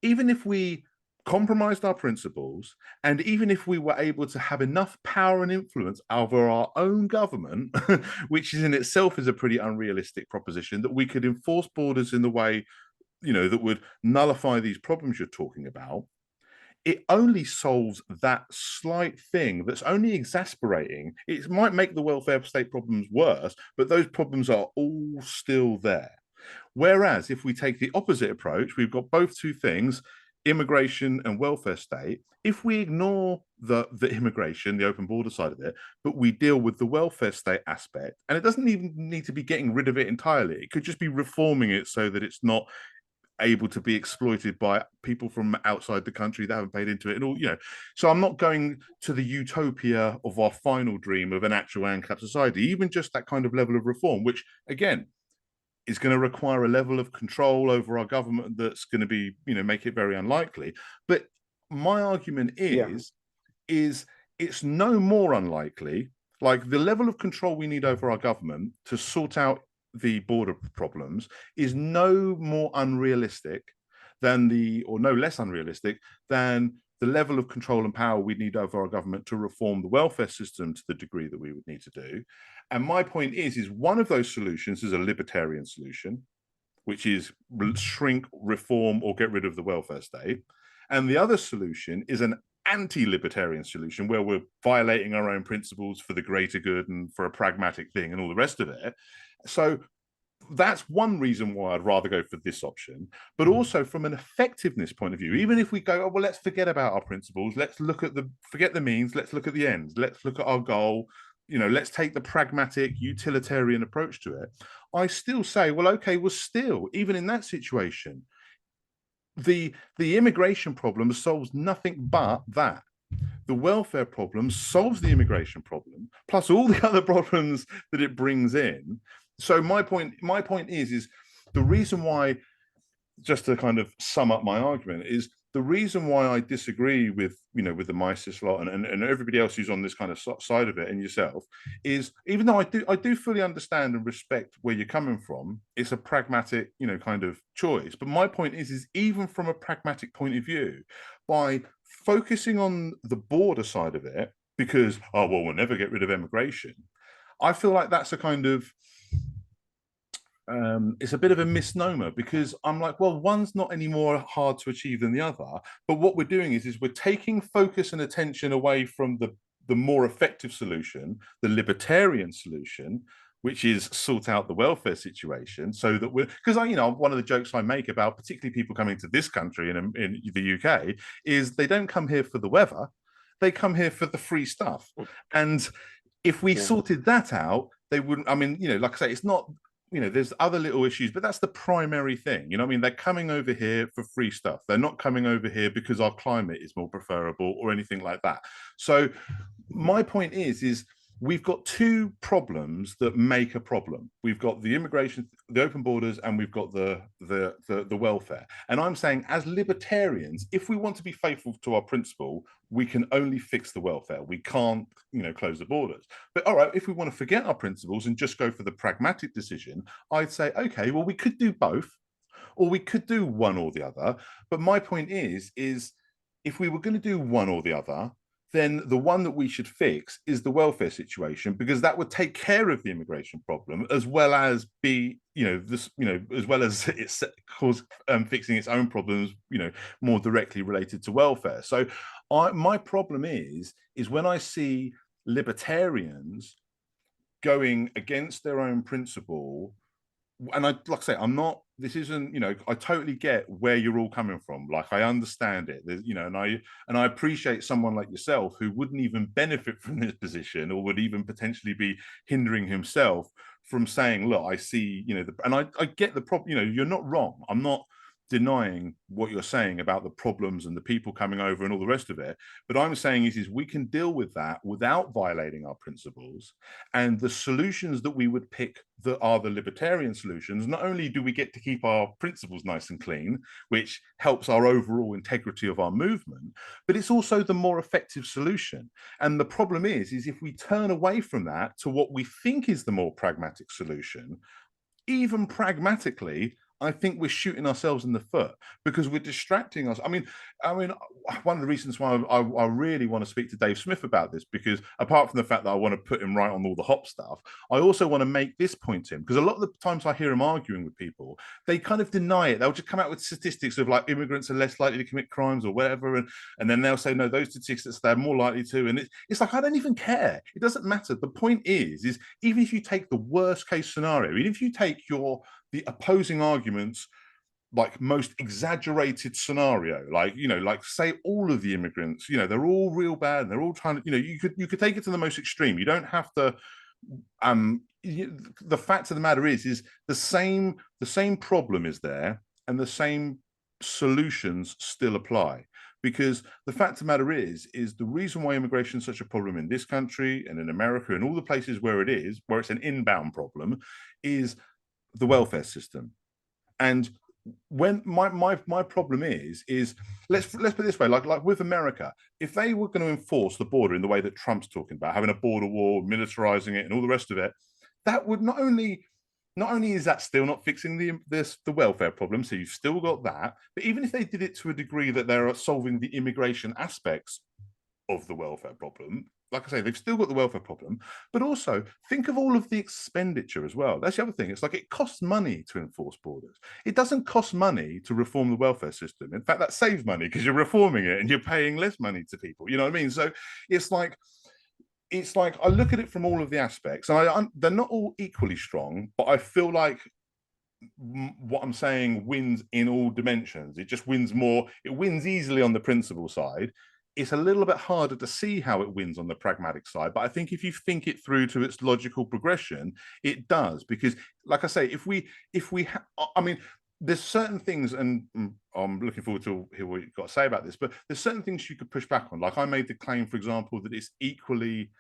even if we compromised our principles, and even if we were able to have enough power and influence over our own government, which is in itself is a pretty unrealistic proposition, that we could enforce borders in the way, that would nullify these problems you're talking about, it only solves that slight thing that's only exasperating. It might make the welfare state problems worse, but those problems are all still there. Whereas if we take the opposite approach, we've got both two things, immigration and welfare state. If we ignore the immigration, the open border side of it, but we deal with the welfare state aspect, and it doesn't even need to be getting rid of it entirely. It could just be reforming it so that it's not able to be exploited by people from outside the country that haven't paid into it and all, So I'm not going to the utopia of our final dream of an actual ANCAP society, even just that kind of level of reform, which again is going to require a level of control over our government that's going to be, make it very unlikely. But my argument is it's no more unlikely. Like, the level of control we need over our government to sort out the border problems is no more unrealistic than no less unrealistic than the level of control and power we need over our government to reform the welfare system to the degree that we would need to do. And my point is one of those solutions is a libertarian solution, which is shrink, reform, or get rid of the welfare state. And the other solution is an anti-libertarian solution where we're violating our own principles for the greater good and for a pragmatic thing and all the rest of it. So that's one reason why I'd rather go for this option. But also from an effectiveness point of view, even if we go, oh, well, let's forget about our principles, let's look at forget the means, let's look at the ends, let's look at our goal, let's take the pragmatic utilitarian approach to it. I still say, well, okay, well, still, even in that situation, the immigration problem solves nothing but that. The welfare problem solves the immigration problem, plus all the other problems that it brings in. So my point is the reason why, just to kind of sum up my argument, is the reason why I disagree with, with the Mises lot and everybody else who's on this kind of side of it, and yourself, is even though I do fully understand and respect where you're coming from, it's a pragmatic, kind of choice. But my point is even from a pragmatic point of view, by focusing on the border side of it, because, oh, well, we'll never get rid of immigration, I feel like that's a kind of, it's a bit of a misnomer, because I'm like, well, one's not any more hard to achieve than the other. But what we're doing is we're taking focus and attention away from the more effective solution, the libertarian solution, which is sort out the welfare situation so that we're, because one of the jokes I make about particularly people coming to this country in the UK is they don't come here for the weather, they come here for the free stuff. And if we sorted that out, they wouldn't, like I say, it's not, there's other little issues, but that's the primary thing. They're coming over here for free stuff. They're not coming over here because our climate is more preferable or anything like that. So my point is we've got two problems that make a problem. We've got the immigration, the open borders, and we've got the welfare. And I'm saying, as libertarians, if we want to be faithful to our principle, we can only fix the welfare. We can't, close the borders. But all right, if we want to forget our principles and just go for the pragmatic decision, I'd say, okay, well, we could do both, or we could do one or the other. But my point is if we were going to do one or the other, then the one that we should fix is the welfare situation, because that would take care of the immigration problem as well as be, as well as it's fixing its own problems, more directly related to welfare. So my problem is when I see libertarians going against their own principle, and like I say, this isn't, I totally get where you're all coming from. Like, I understand it, and I appreciate someone like yourself who wouldn't even benefit from this position or would even potentially be hindering himself from saying, look, I see, and I get the problem, you're not wrong. I'm not denying what you're saying about the problems and the people coming over and all the rest of it. But I'm saying is we can deal with that without violating our principles. And the solutions that we would pick that are the libertarian solutions, not only do we get to keep our principles nice and clean, which helps our overall integrity of our movement, but it's also the more effective solution. And the problem is if we turn away from that to what we think is the more pragmatic solution, even pragmatically, I think we're shooting ourselves in the foot because we're distracting us. I mean, one of the reasons why I really want to speak to Dave Smith about this, because apart from the fact that I want to put him right on all the Hoppe stuff, I also want to make this point to him, because a lot of the times I hear him arguing with people, they kind of deny it. They'll just come out with statistics of like immigrants are less likely to commit crimes or whatever, and then they'll say, no, those statistics, they're more likely to. And it's like, I don't even care. It doesn't matter. The point is even if you take the worst case scenario, even if you take the opposing arguments, like most exaggerated scenario, like say all of the immigrants, they're all real bad and they're all trying to, you could take it to the most extreme. You don't have to. The fact of the matter is the same problem is there and the same solutions still apply. Because the fact of the matter is the reason why immigration is such a problem in this country and in America and all the places where it's an inbound problem, is the welfare system. And when my problem is let's put it this way, like with America, if they were going to enforce the border in the way that Trump's talking about, having a border wall, militarizing it and all the rest of it, that would not only is that still not fixing the welfare problem, so you've still got that, but even if they did it to a degree that they're solving the immigration aspects of the welfare problem, like I say, they've still got the welfare problem, but also think of all of the expenditure as well. That's the other thing. It's like it costs money to enforce borders. It doesn't cost money to reform the welfare system. In fact, that saves money because you're reforming it and you're paying less money to people. You know what I mean? So it's like I look at it from all of the aspects, and they're not all equally strong, but I feel like what I'm saying wins in all dimensions. It just wins more. It wins easily on the principle side. It's a little bit harder to see how it wins on the pragmatic side, but I think if you think it through to its logical progression, it does. Because, like I say, there's certain things, and I'm looking forward to hear what you've got to say about this, but there's certain things you could push back on. Like I made the claim, for example, that it's equally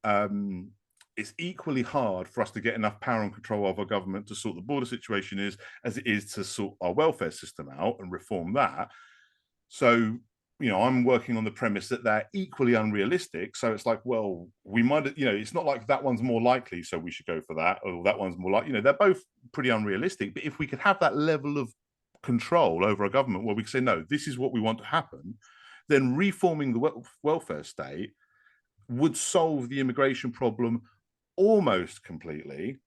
hard for us to get enough power and control of our government to sort the border situation as it is to sort our welfare system out and reform that. So, I'm working on the premise that they're equally unrealistic. So it's like, well, we might, it's not like that one's more likely, so we should go for that, or that one's more like, they're both pretty unrealistic. But if we could have that level of control over our government where we can say, no, this is what we want to happen, then reforming the welfare state would solve the immigration problem almost completely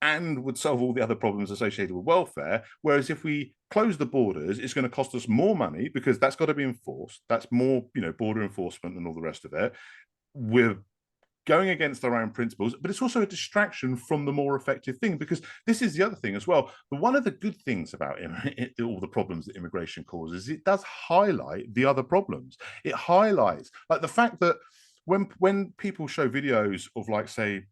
and would solve all the other problems associated with welfare. Whereas if we close the borders, it's going to cost us more money because that's got to be enforced. That's more, border enforcement and all the rest of it. We're going against our own principles, but it's also a distraction from the more effective thing, because this is the other thing as well. One of the good things about all the problems that immigration causes, it does highlight the other problems. It highlights, like, the fact that when people show videos of, like, say,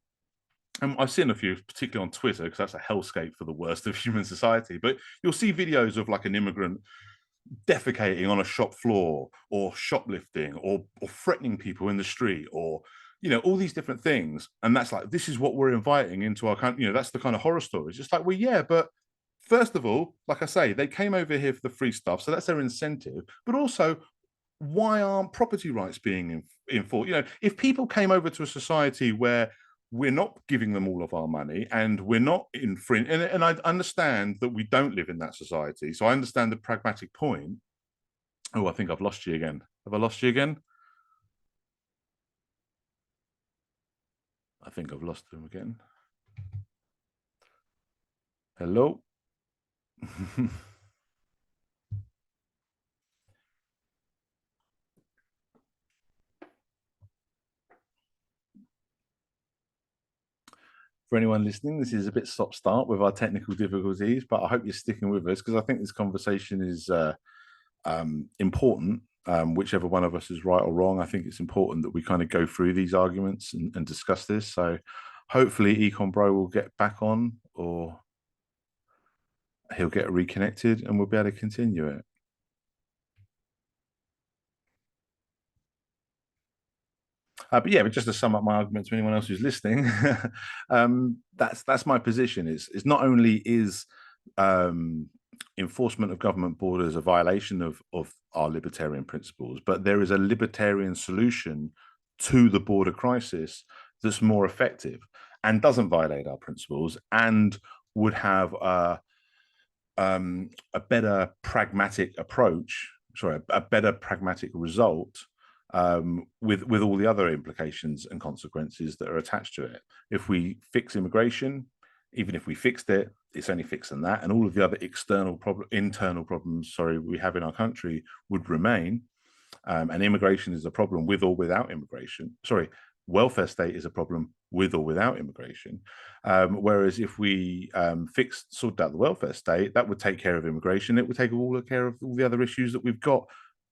and I've seen a few, particularly on Twitter, because that's a hellscape for the worst of human society, but you'll see videos of, like, an immigrant defecating on a shop floor, or shoplifting, or threatening people in the street, or, you know, all these different things. And that's like, this is what we're inviting into our country. You know, that's the kind of horror stories. Just like, well, yeah, but first of all, like I say, they came over here for the free stuff, so that's their incentive. But also, why aren't property rights being enforced? You know, if people came over to a society where we're not giving them all of our money and we're not infringing, and I understand that we don't live in that society, so I understand the pragmatic point. Oh, I think I've lost you again. Have I lost you again? I think I've lost him again. Hello? For anyone listening, this is a bit stop-start with our technical difficulties, but I hope you're sticking with us, because I think this conversation is important. Whichever one of us is right or wrong, I think it's important that we kind of go through these arguments and discuss this. So hopefully EconBro will get back on, or he'll get reconnected and we'll be able to continue it. But yeah, but just to sum up my argument to anyone else who's listening, that's my position. Is not only is enforcement of government borders a violation of our libertarian principles, but there is a libertarian solution to the border crisis that's more effective and doesn't violate our principles, and would have a better pragmatic approach. Sorry, a better pragmatic result, with all the other implications and consequences that are attached to it. If we fix immigration, even if we fixed it, it's only fixing that, and all of the other internal problems, we have in our country would remain. And immigration is a problem with or without immigration. Welfare state is a problem with or without immigration. Whereas if we sorted out the welfare state, that would take care of immigration. It would take care of all the other issues that we've got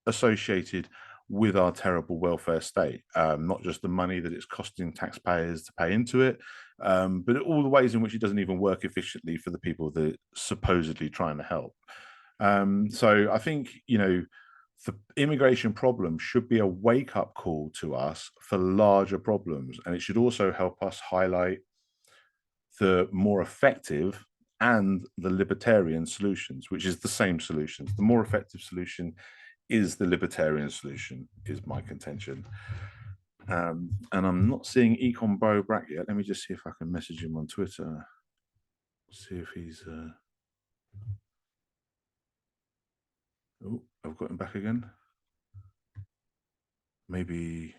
associated with our terrible welfare state, not just the money that it's costing taxpayers to pay into it, but all the ways in which it doesn't even work efficiently for the people that it's supposedly trying to help. So I think, the immigration problem should be a wake-up call to us for larger problems, and it should also help us highlight the more effective and the libertarian solutions, which is the same solutions. The more effective solution is the libertarian solution, is my contention. And I'm not seeing EconBro back yet. Let me just see if I can message him on Twitter. See if he's... Oh, I've got him back again. Maybe...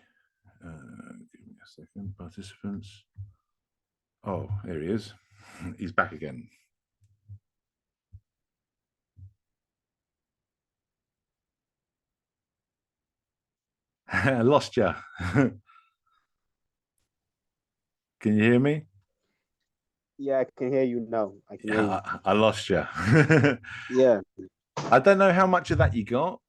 give me a second. Participants. Oh, there he is. He's back again. I lost you. Can you hear me?
Yeah, I can hear you now. I can hear you.
I lost you.
Yeah.
I don't know how much of that you got.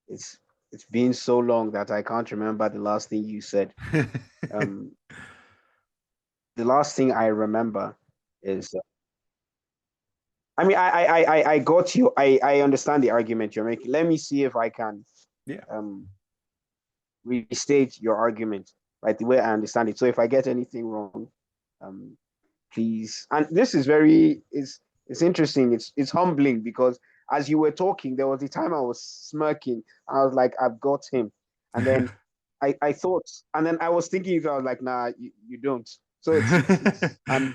It's been so long that I can't remember the last thing you said. The last thing I remember is, I mean, I got you. I understand the argument you're making. Let me see if I can, restate your argument, right, the way I understand it. So if I get anything wrong, please. And this is it's interesting. It's humbling, because as you were talking, there was a time I was smirking. I was like, I've got him. And then I thought, and then I was thinking, I was like, nah, you don't. So I'm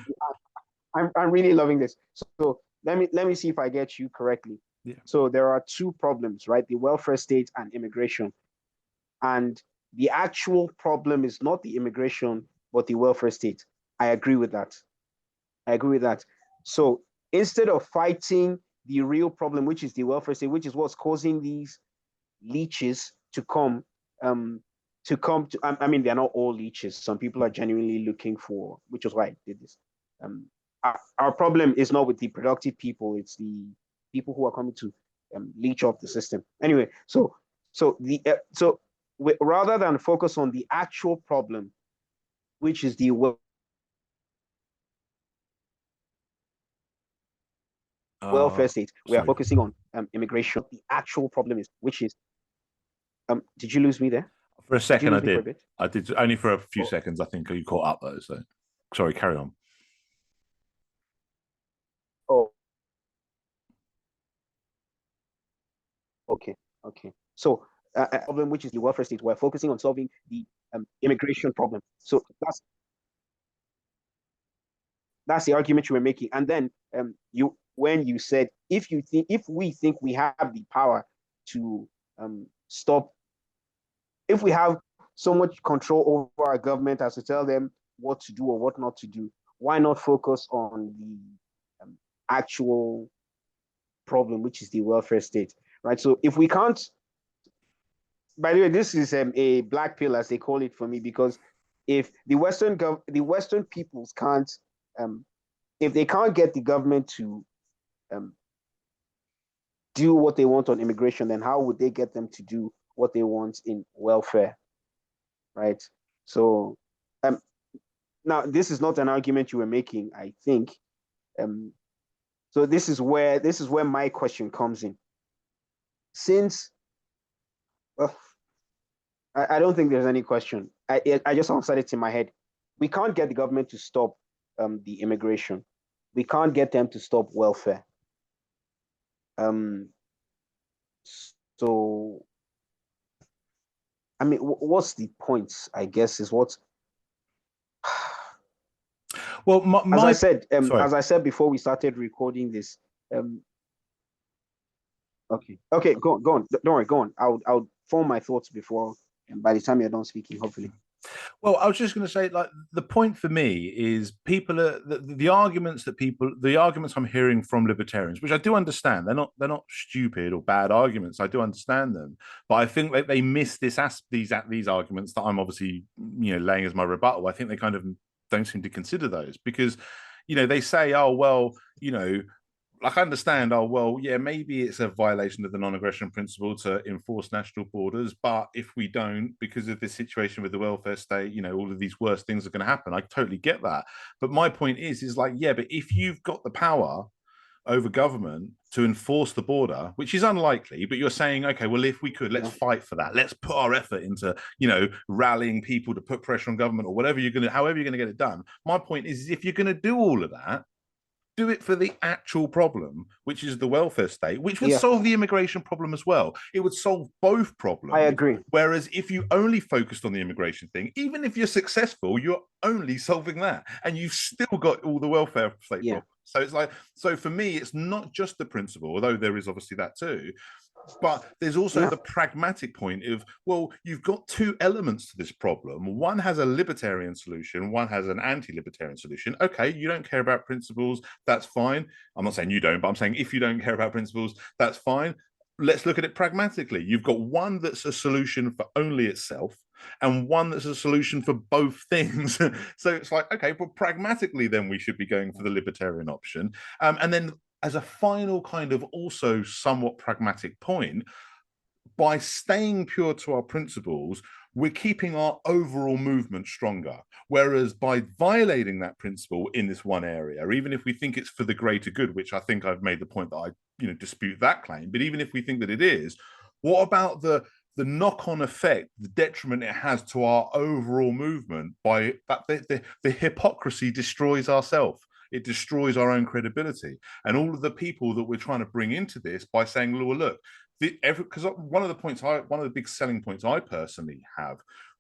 really loving this. So let me see if I get you correctly.
Yeah.
So there are two problems, right? The welfare state and immigration. And the actual problem is not the immigration, but the welfare state. I agree with that. So instead of fighting the real problem, which is the welfare state, which is what's causing these leeches to come I mean, they're not all leeches. Some people are genuinely looking for, which is why I did this. Our problem is not with the productive people, it's the people who are coming to leech off the system. Anyway, so rather than focus on the actual problem, which is the welfare state, we are focusing on immigration. The actual problem is, which is, did you lose me there?
For a second, I did. I did, only for a few seconds. I think you caught up though. So, sorry, carry on.
Oh, okay. So, problem, which is the welfare state, we're focusing on solving the immigration problem. So that's the argument you were making. And then when you said, if we think we have the power to stop, if we have so much control over our government as to tell them what to do or what not to do, why not focus on the actual problem, which is the welfare state, right? So if we can't, by the way, this is a black pill, as they call it, for me, because if the Western peoples can't, if they can't get the government to do what they want on immigration, then how would they get them to do what they want in welfare, right? So now this is not an argument you were making, I think. So this is where my question comes in. Since I don't think there's any question. I just answered it in my head. We can't get the government to stop the immigration. We can't get them to stop welfare. So, I mean, what's the point? I guess is what.
Well,
as I said before we started recording this. Okay, go on. Don't worry, go on. I'll form my thoughts before, and by the time you're done speaking, hopefully.
Well, I was just going to say, like, the point for me is people are the arguments I'm hearing from libertarians, which I do understand. They're not stupid or bad arguments. I do understand them, but I think they miss these arguments that I'm obviously laying as my rebuttal. I think they kind of don't seem to consider those because they say, oh well, like I understand, oh, well, yeah, maybe it's a violation of the non-aggression principle to enforce national borders, but if we don't, because of this situation with the welfare state, all of these worse things are going to happen. I totally get that. But my point is like, yeah, but if you've got the power over government to enforce the border, which is unlikely, but you're saying, okay, well, if we could, let's fight for that. Let's put our effort into, rallying people to put pressure on government or however you're going to get it done. My point is, if you're going to do all of that, do it for the actual problem, which is the welfare state, which would solve the immigration problem as well. It would solve both problems.
I agree.
Whereas if you only focused on the immigration thing, even if you're successful, you're only solving that. And you've still got all the welfare state problems. So it's like, so for me, it's not just the principle, although there is obviously that too. But there's also the pragmatic point of, well, you've got two elements to this problem. One has a libertarian solution, one has an anti-libertarian solution. Okay, you don't care about principles, that's fine. I'm not saying you don't, but I'm saying if you don't care about principles, that's fine. Let's look at it pragmatically. You've got one that's a solution for only itself and one that's a solution for both things. So it's like, okay, but pragmatically, then we should be going for the libertarian option. And then as a final kind of also somewhat pragmatic point, by staying pure to our principles, we're keeping our overall movement stronger. Whereas by violating that principle in this one area, even if we think it's for the greater good, which I think I've made the point that I dispute that claim, but even if we think that it is, what about the knock-on effect, the detriment it has to our overall movement by that the hypocrisy destroys ourselves. It destroys our own credibility. And all of the people that we're trying to bring into this by saying, well, look, because one of the big selling points I personally have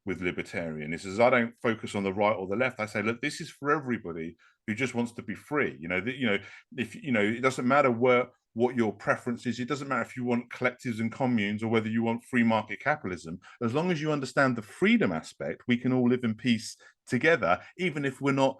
with libertarian is I don't focus on the right or the left. I say, look, this is for everybody who just wants to be free. If it doesn't matter what your preference is. It doesn't matter if you want collectives and communes or whether you want free market capitalism. As long as you understand the freedom aspect, we can all live in peace together, even if we're not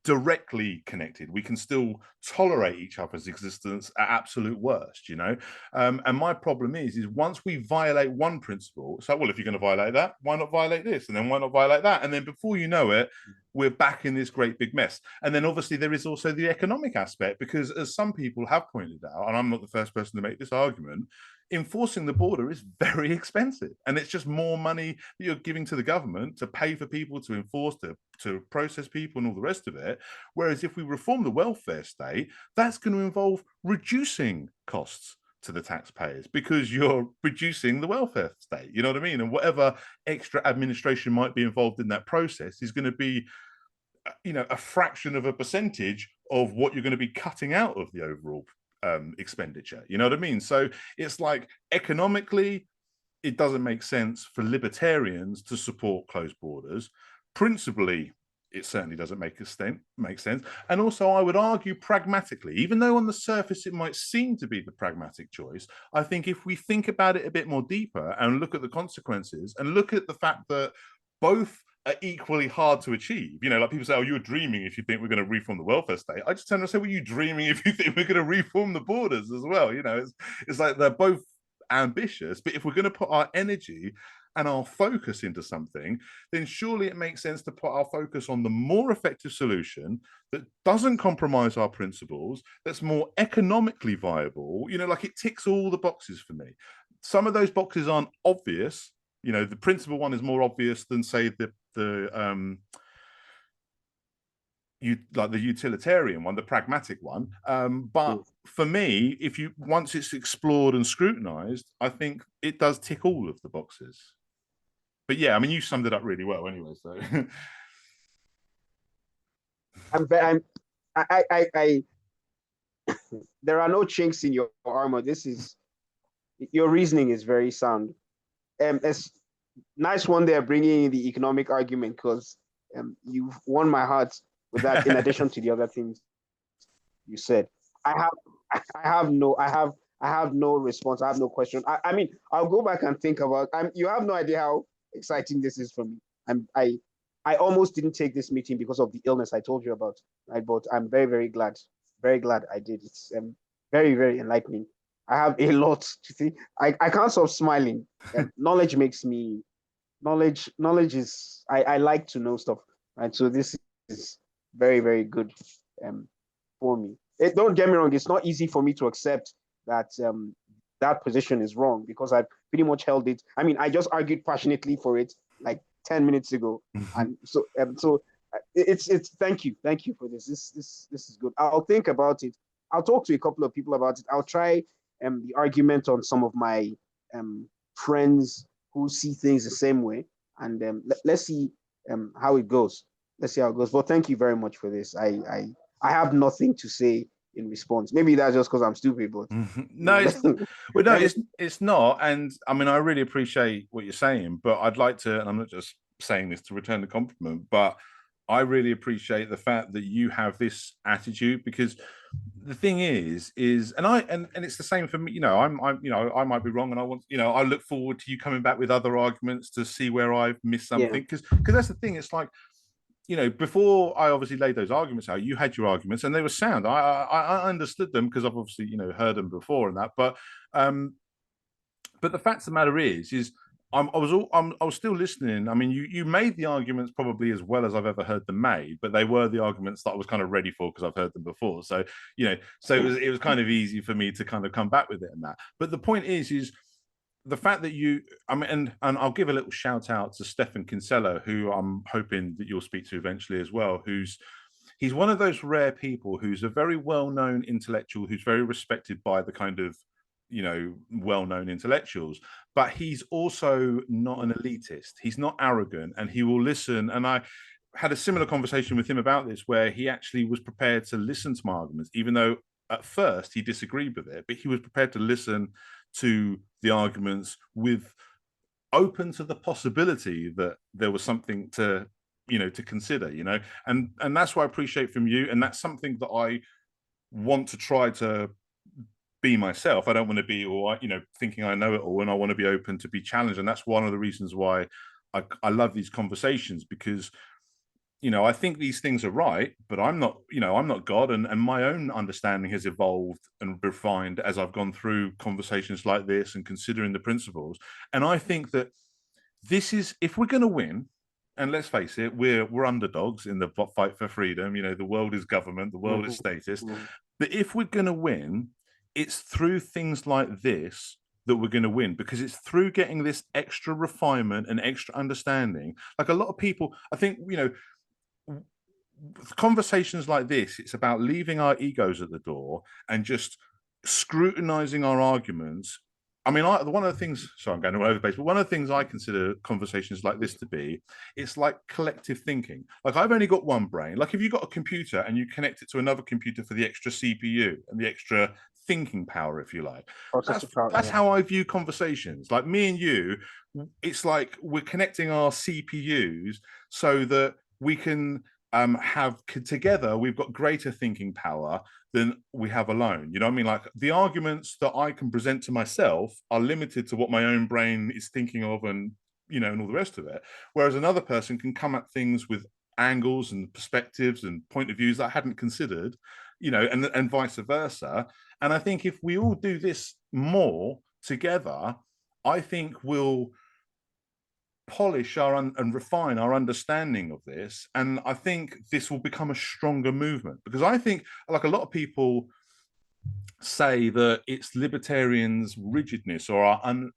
directly connected. We can still tolerate each other's existence at absolute worst, you know. And my problem is once we violate one principle, so well, if you're going to violate that, why not violate this, and then why not violate that, and then before you know it, we're back in this great big mess. And then obviously there is also the economic aspect, because as some people have pointed out, and I'm not the first person to make this argument, enforcing the border is very expensive, and it's just more money that you're giving to the government to pay for people to enforce, to process people and all the rest of it. Whereas if we reform the welfare state, that's going to involve reducing costs to the taxpayers, because you're reducing the welfare state, you know what I mean? And whatever extra administration might be involved in that process is going to be, you know, a fraction of a percentage of what you're going to be cutting out of the overall expenditure, you know what I mean? So it's like, economically, it doesn't make sense for libertarians to support closed borders. Principally, it certainly doesn't make sense. And also, I would argue pragmatically, even though on the surface it might seem to be the pragmatic choice, I think if we think about it a bit more deeper and look at the consequences and look at the fact that both are equally hard to achieve. You know, like people say, oh, you're dreaming if you think we're going to reform the welfare state. I just tend to say, well, you dreaming if you think we're going to reform the borders as well. You know, it's like they're both ambitious, but if we're going to put our energy and our focus into something, then surely it makes sense to put our focus on the more effective solution that doesn't compromise our principles, that's more economically viable. You know, like, it ticks all the boxes for me. Some of those boxes aren't obvious. You know, the principal one is more obvious than, say, the utilitarian one, the pragmatic one. But for me, if you once it's explored and scrutinized, I think it does tick all of the boxes. But yeah, I mean, you summed it up really well anyway. So
I there are no chinks in your armor. Your reasoning is very sound. It's nice one there bringing in the economic argument, because you've won my heart with that. In addition to the other things you said, I have no response. I have no question. I mean, I'll go back and think about. You have no idea how exciting this is for me. I almost didn't take this meeting because of the illness I told you about, right? But I'm very glad I did. It's very enlightening. I have a lot to see. I can't stop smiling. Knowledge makes me knowledge is I like to know stuff, right? So this is very good for me. Don't get me wrong, it's not easy for me to accept that that position is wrong, because I pretty much held it. I mean, I just argued passionately for it like 10 minutes ago. And so it's thank you for this. This is good. I'll think about it. I'll talk to a couple of people about it. I'll try the argument on some of my friends who see things the same way, and let's see how it goes. Let's see how it goes. But thank you very much for this. I have nothing to say in response. Maybe that's just because I'm stupid, but
no, it's not. And I mean, I really appreciate what you're saying, but I'd like to, and I'm not just saying this to return the compliment, but I really appreciate the fact that you have this attitude, because the thing is, and it's the same for me. You know, I'm you know, I might be wrong, and I want, you know, I look forward to you coming back with other arguments to see where I've missed something, because that's the thing. It's like, you know, before I obviously laid those arguments out, you had your arguments and they were sound. I understood them because I've obviously, you know, heard them before and that. But the fact of the matter is I was still listening. I mean, you made the arguments probably as well as I've ever heard them made, but they were the arguments that I was kind of ready for because I've heard them before. So, you know, so it was kind of easy for me to kind of come back with it and that. But the point is the fact that I mean, and I'll give a little shout out to Stefan Kinsella, who I'm hoping that you'll speak to eventually as well, he's one of those rare people who's a very well-known intellectual, who's very respected by the kind of, you know, well-known intellectuals, but he's also not an elitist. He's not arrogant, and he will listen. And I had a similar conversation with him about this, where he actually was prepared to listen to my arguments, even though at first he disagreed with it, but he was prepared to listen to the arguments with open to the possibility that there was something to, you know, to consider, you know, and that's what I appreciate from you. And that's something that I want to try to be myself. I don't want to be, or, you know, thinking I know it all, and I want to be open to be challenged. And that's one of the reasons why I love these conversations, because, I think these things are right, but I'm not, I'm not God, and my own understanding has evolved and refined as I've gone through conversations like this and considering the principles. And I think that this is, if we're going to win, and let's face it, we're underdogs in the fight for freedom. The world is government, the world is statist. But if we're going to win, it's through things like this that we're going to win, because it's through getting this extra refinement and extra understanding. Like a lot of people, I think, conversations like this, it's about leaving our egos at the door and just scrutinizing our arguments. I mean, one of the things, sorry, I'm going all over the place, but one of the things I consider conversations like this to be, it's like collective thinking. Like, I've only got one brain. Like, if you've got a computer and you connect it to another computer for the extra CPU and the extra thinking power, if you like, that's how I view conversations. Like, me and you, it's like we're connecting our CPUs so that we can have together, we've got greater thinking power than we have alone. You know what I mean? Like, the arguments that I can present to myself are limited to what my own brain is thinking of, and and all the rest of it. Whereas another person can come at things with angles and perspectives and point of views that I hadn't considered, and vice versa. And I think if we all do this more together, I think we'll polish and refine our understanding of this. And I think this will become a stronger movement, because I think, like, a lot of people say that it's libertarians' rigidness or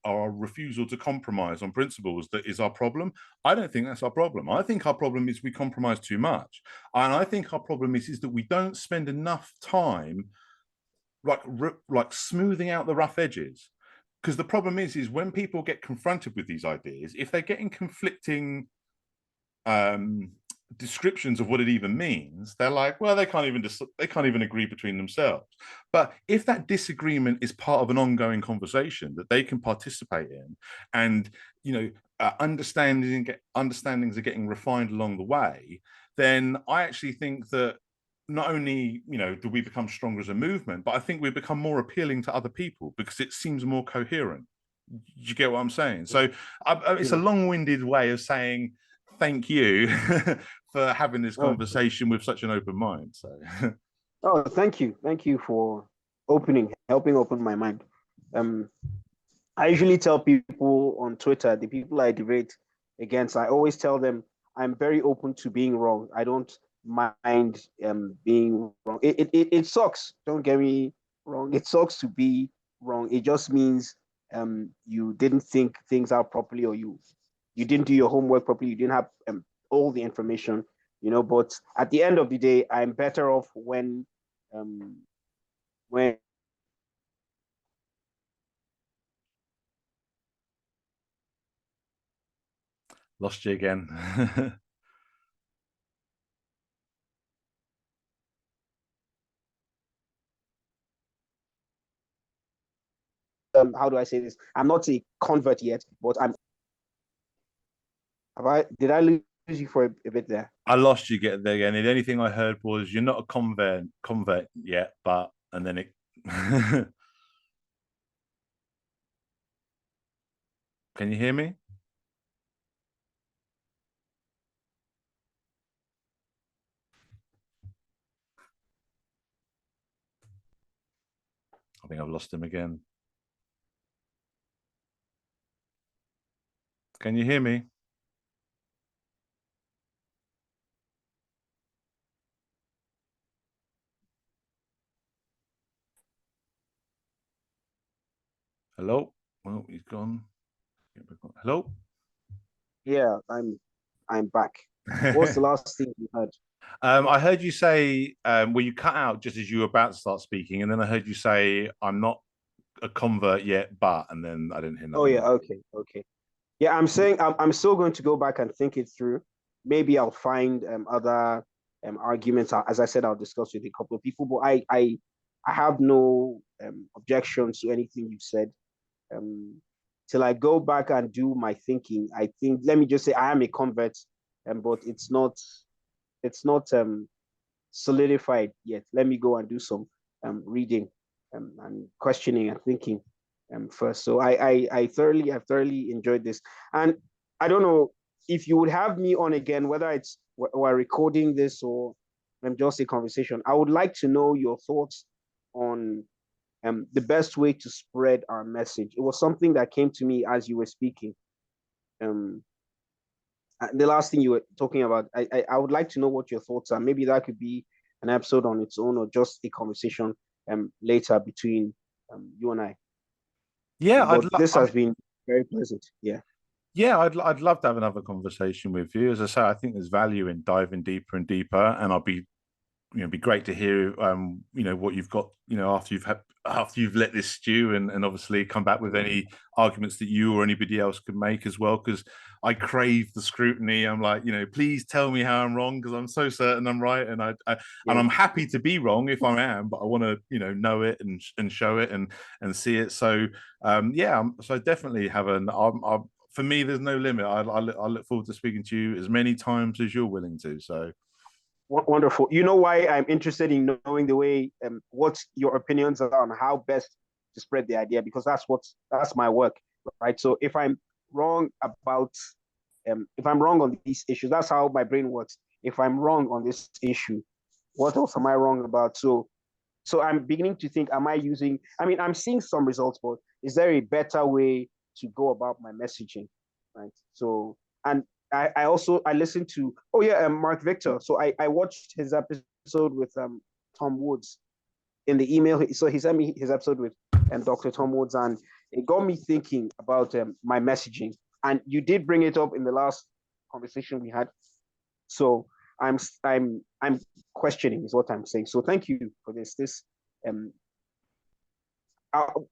our refusal to compromise on principles that is our problem. I don't think that's our problem. I think our problem is we compromise too much. And I think our problem is that we don't spend enough time like smoothing out the rough edges. Because the problem is when people get confronted with these ideas, if they're getting conflicting descriptions of what it even means, they're like, well, they can't even agree between themselves. But if that disagreement is part of an ongoing conversation that they can participate in, and understandings are getting refined along the way, then I actually think that not only do we become stronger as a movement, but I think we become more appealing to other people because it seems more coherent. You get what I'm saying? So it's a long-winded way of saying thank you for having this conversation with such an open mind. So
thank you for helping open my mind. I usually tell people on Twitter, the people I debate against, I always tell them I'm very open to being wrong. I don't mind being wrong. It sucks. Don't get me wrong. It sucks to be wrong. It just means you didn't think things out properly, or you didn't do your homework properly. You didn't have all the information, But at the end of the day, I'm better off when
lost you again.
How do I say this? I'm not a convert yet, but did I lose you for a bit there?
I lost you there again. The only thing I heard was you're not a convert yet, but, and then it. Can you hear me? I think I've lost him again. Can you hear me? Hello? Well, he's gone. Hello?
Yeah, I'm back. What's the last thing you heard?
I heard you say, well, you cut out just as you were about to start speaking, and then I heard you say, I'm not a convert yet, but, and then I didn't hear nothing.
Oh, yeah, okay. Yeah, I'm saying I'm still going to go back and think it through. Maybe I'll find other arguments. As I said, I'll discuss with a couple of people, but I have no objections to anything you said. Till I go back and do my thinking, I think, let me just say I am a convert, but it's not solidified yet. Let me go and do some reading and questioning and thinking first. So I've thoroughly enjoyed this, and I don't know if you would have me on again, whether it's we're recording this or just a conversation, I would like to know your thoughts on the best way to spread our message. It was something that came to me as you were speaking. The last thing you were talking about, I would like to know what your thoughts are. Maybe that could be an episode on its own or just a conversation later between you and I.
Yeah,
But this has been very pleasant. Yeah.
Yeah, I'd love to have another conversation with you. As I say, I think there's value in diving deeper and deeper, and I'll be, be great to hear, what you've got, after you've let this stew and obviously come back with any arguments that you or anybody else could make as well. Because I crave the scrutiny. I'm like, please tell me how I'm wrong because I'm so certain I'm right, and and I'm happy to be wrong if I am, but I want to, know it and show it and see it. So, so definitely have for me, there's no limit. I look forward to speaking to you as many times as you're willing to. So.
Wonderful. You know why I'm interested in knowing the way, what your opinions are on how best to spread the idea, because that's my work, right? So if I'm wrong about, if I'm wrong on these issues, that's how my brain works. If I'm wrong on this issue, what else am I wrong about? So I'm beginning to think, am I using? I mean, I'm seeing some results, but is there a better way to go about my messaging, right? So and I also I listened to Mark Victor. So I watched his episode with Tom Woods in the email. So he sent me his episode with Dr. Tom Woods, and it got me thinking about my messaging. And you did bring it up in the last conversation we had. So I'm questioning is what I'm saying. So thank you for this.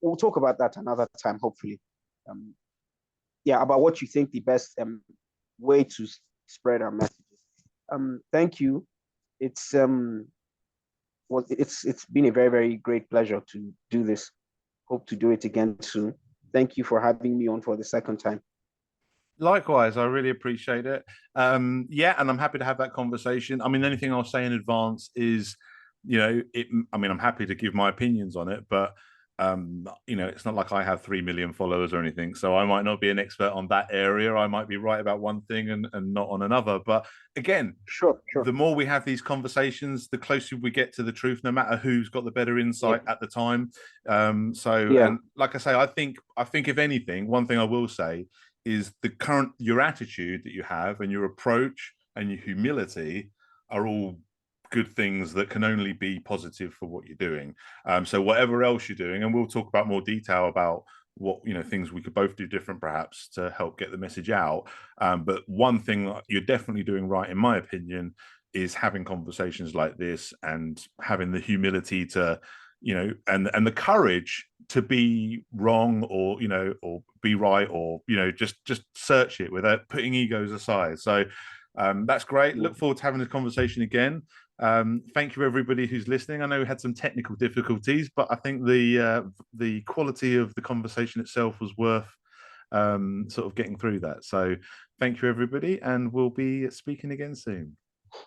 We'll talk about that another time, hopefully. About what you think the best way to spread our messages. Thank you. It's been a very, very great pleasure to do this. Hope to do it again soon. Thank you for having me on for the second time.
Likewise, I really appreciate it. And I'm happy to have that conversation. I mean, the only thing I'll say in advance is, I'm happy to give my opinions on it, but it's not like I have 3 million followers or anything. So I might not be an expert on that area. I might be right about one thing and not on another. But again,
sure.
The more we have these conversations, the closer we get to the truth, no matter who's got the better insight at the time. And like I say, I think if anything, one thing I will say is your attitude that you have and your approach and your humility are all good things that can only be positive for what you're doing. So whatever else you're doing, and we'll talk about more detail about what things we could both do different perhaps to help get the message out. But one thing you're definitely doing right, in my opinion, is having conversations like this and having the humility to and the courage to be wrong or or be right or just search it without putting egos aside. So that's great. Look forward to having this conversation again. Thank you everybody who's listening. I know we had some technical difficulties, but I think the quality of the conversation itself was worth sort of getting through that. So thank you everybody, and we'll be speaking again soon.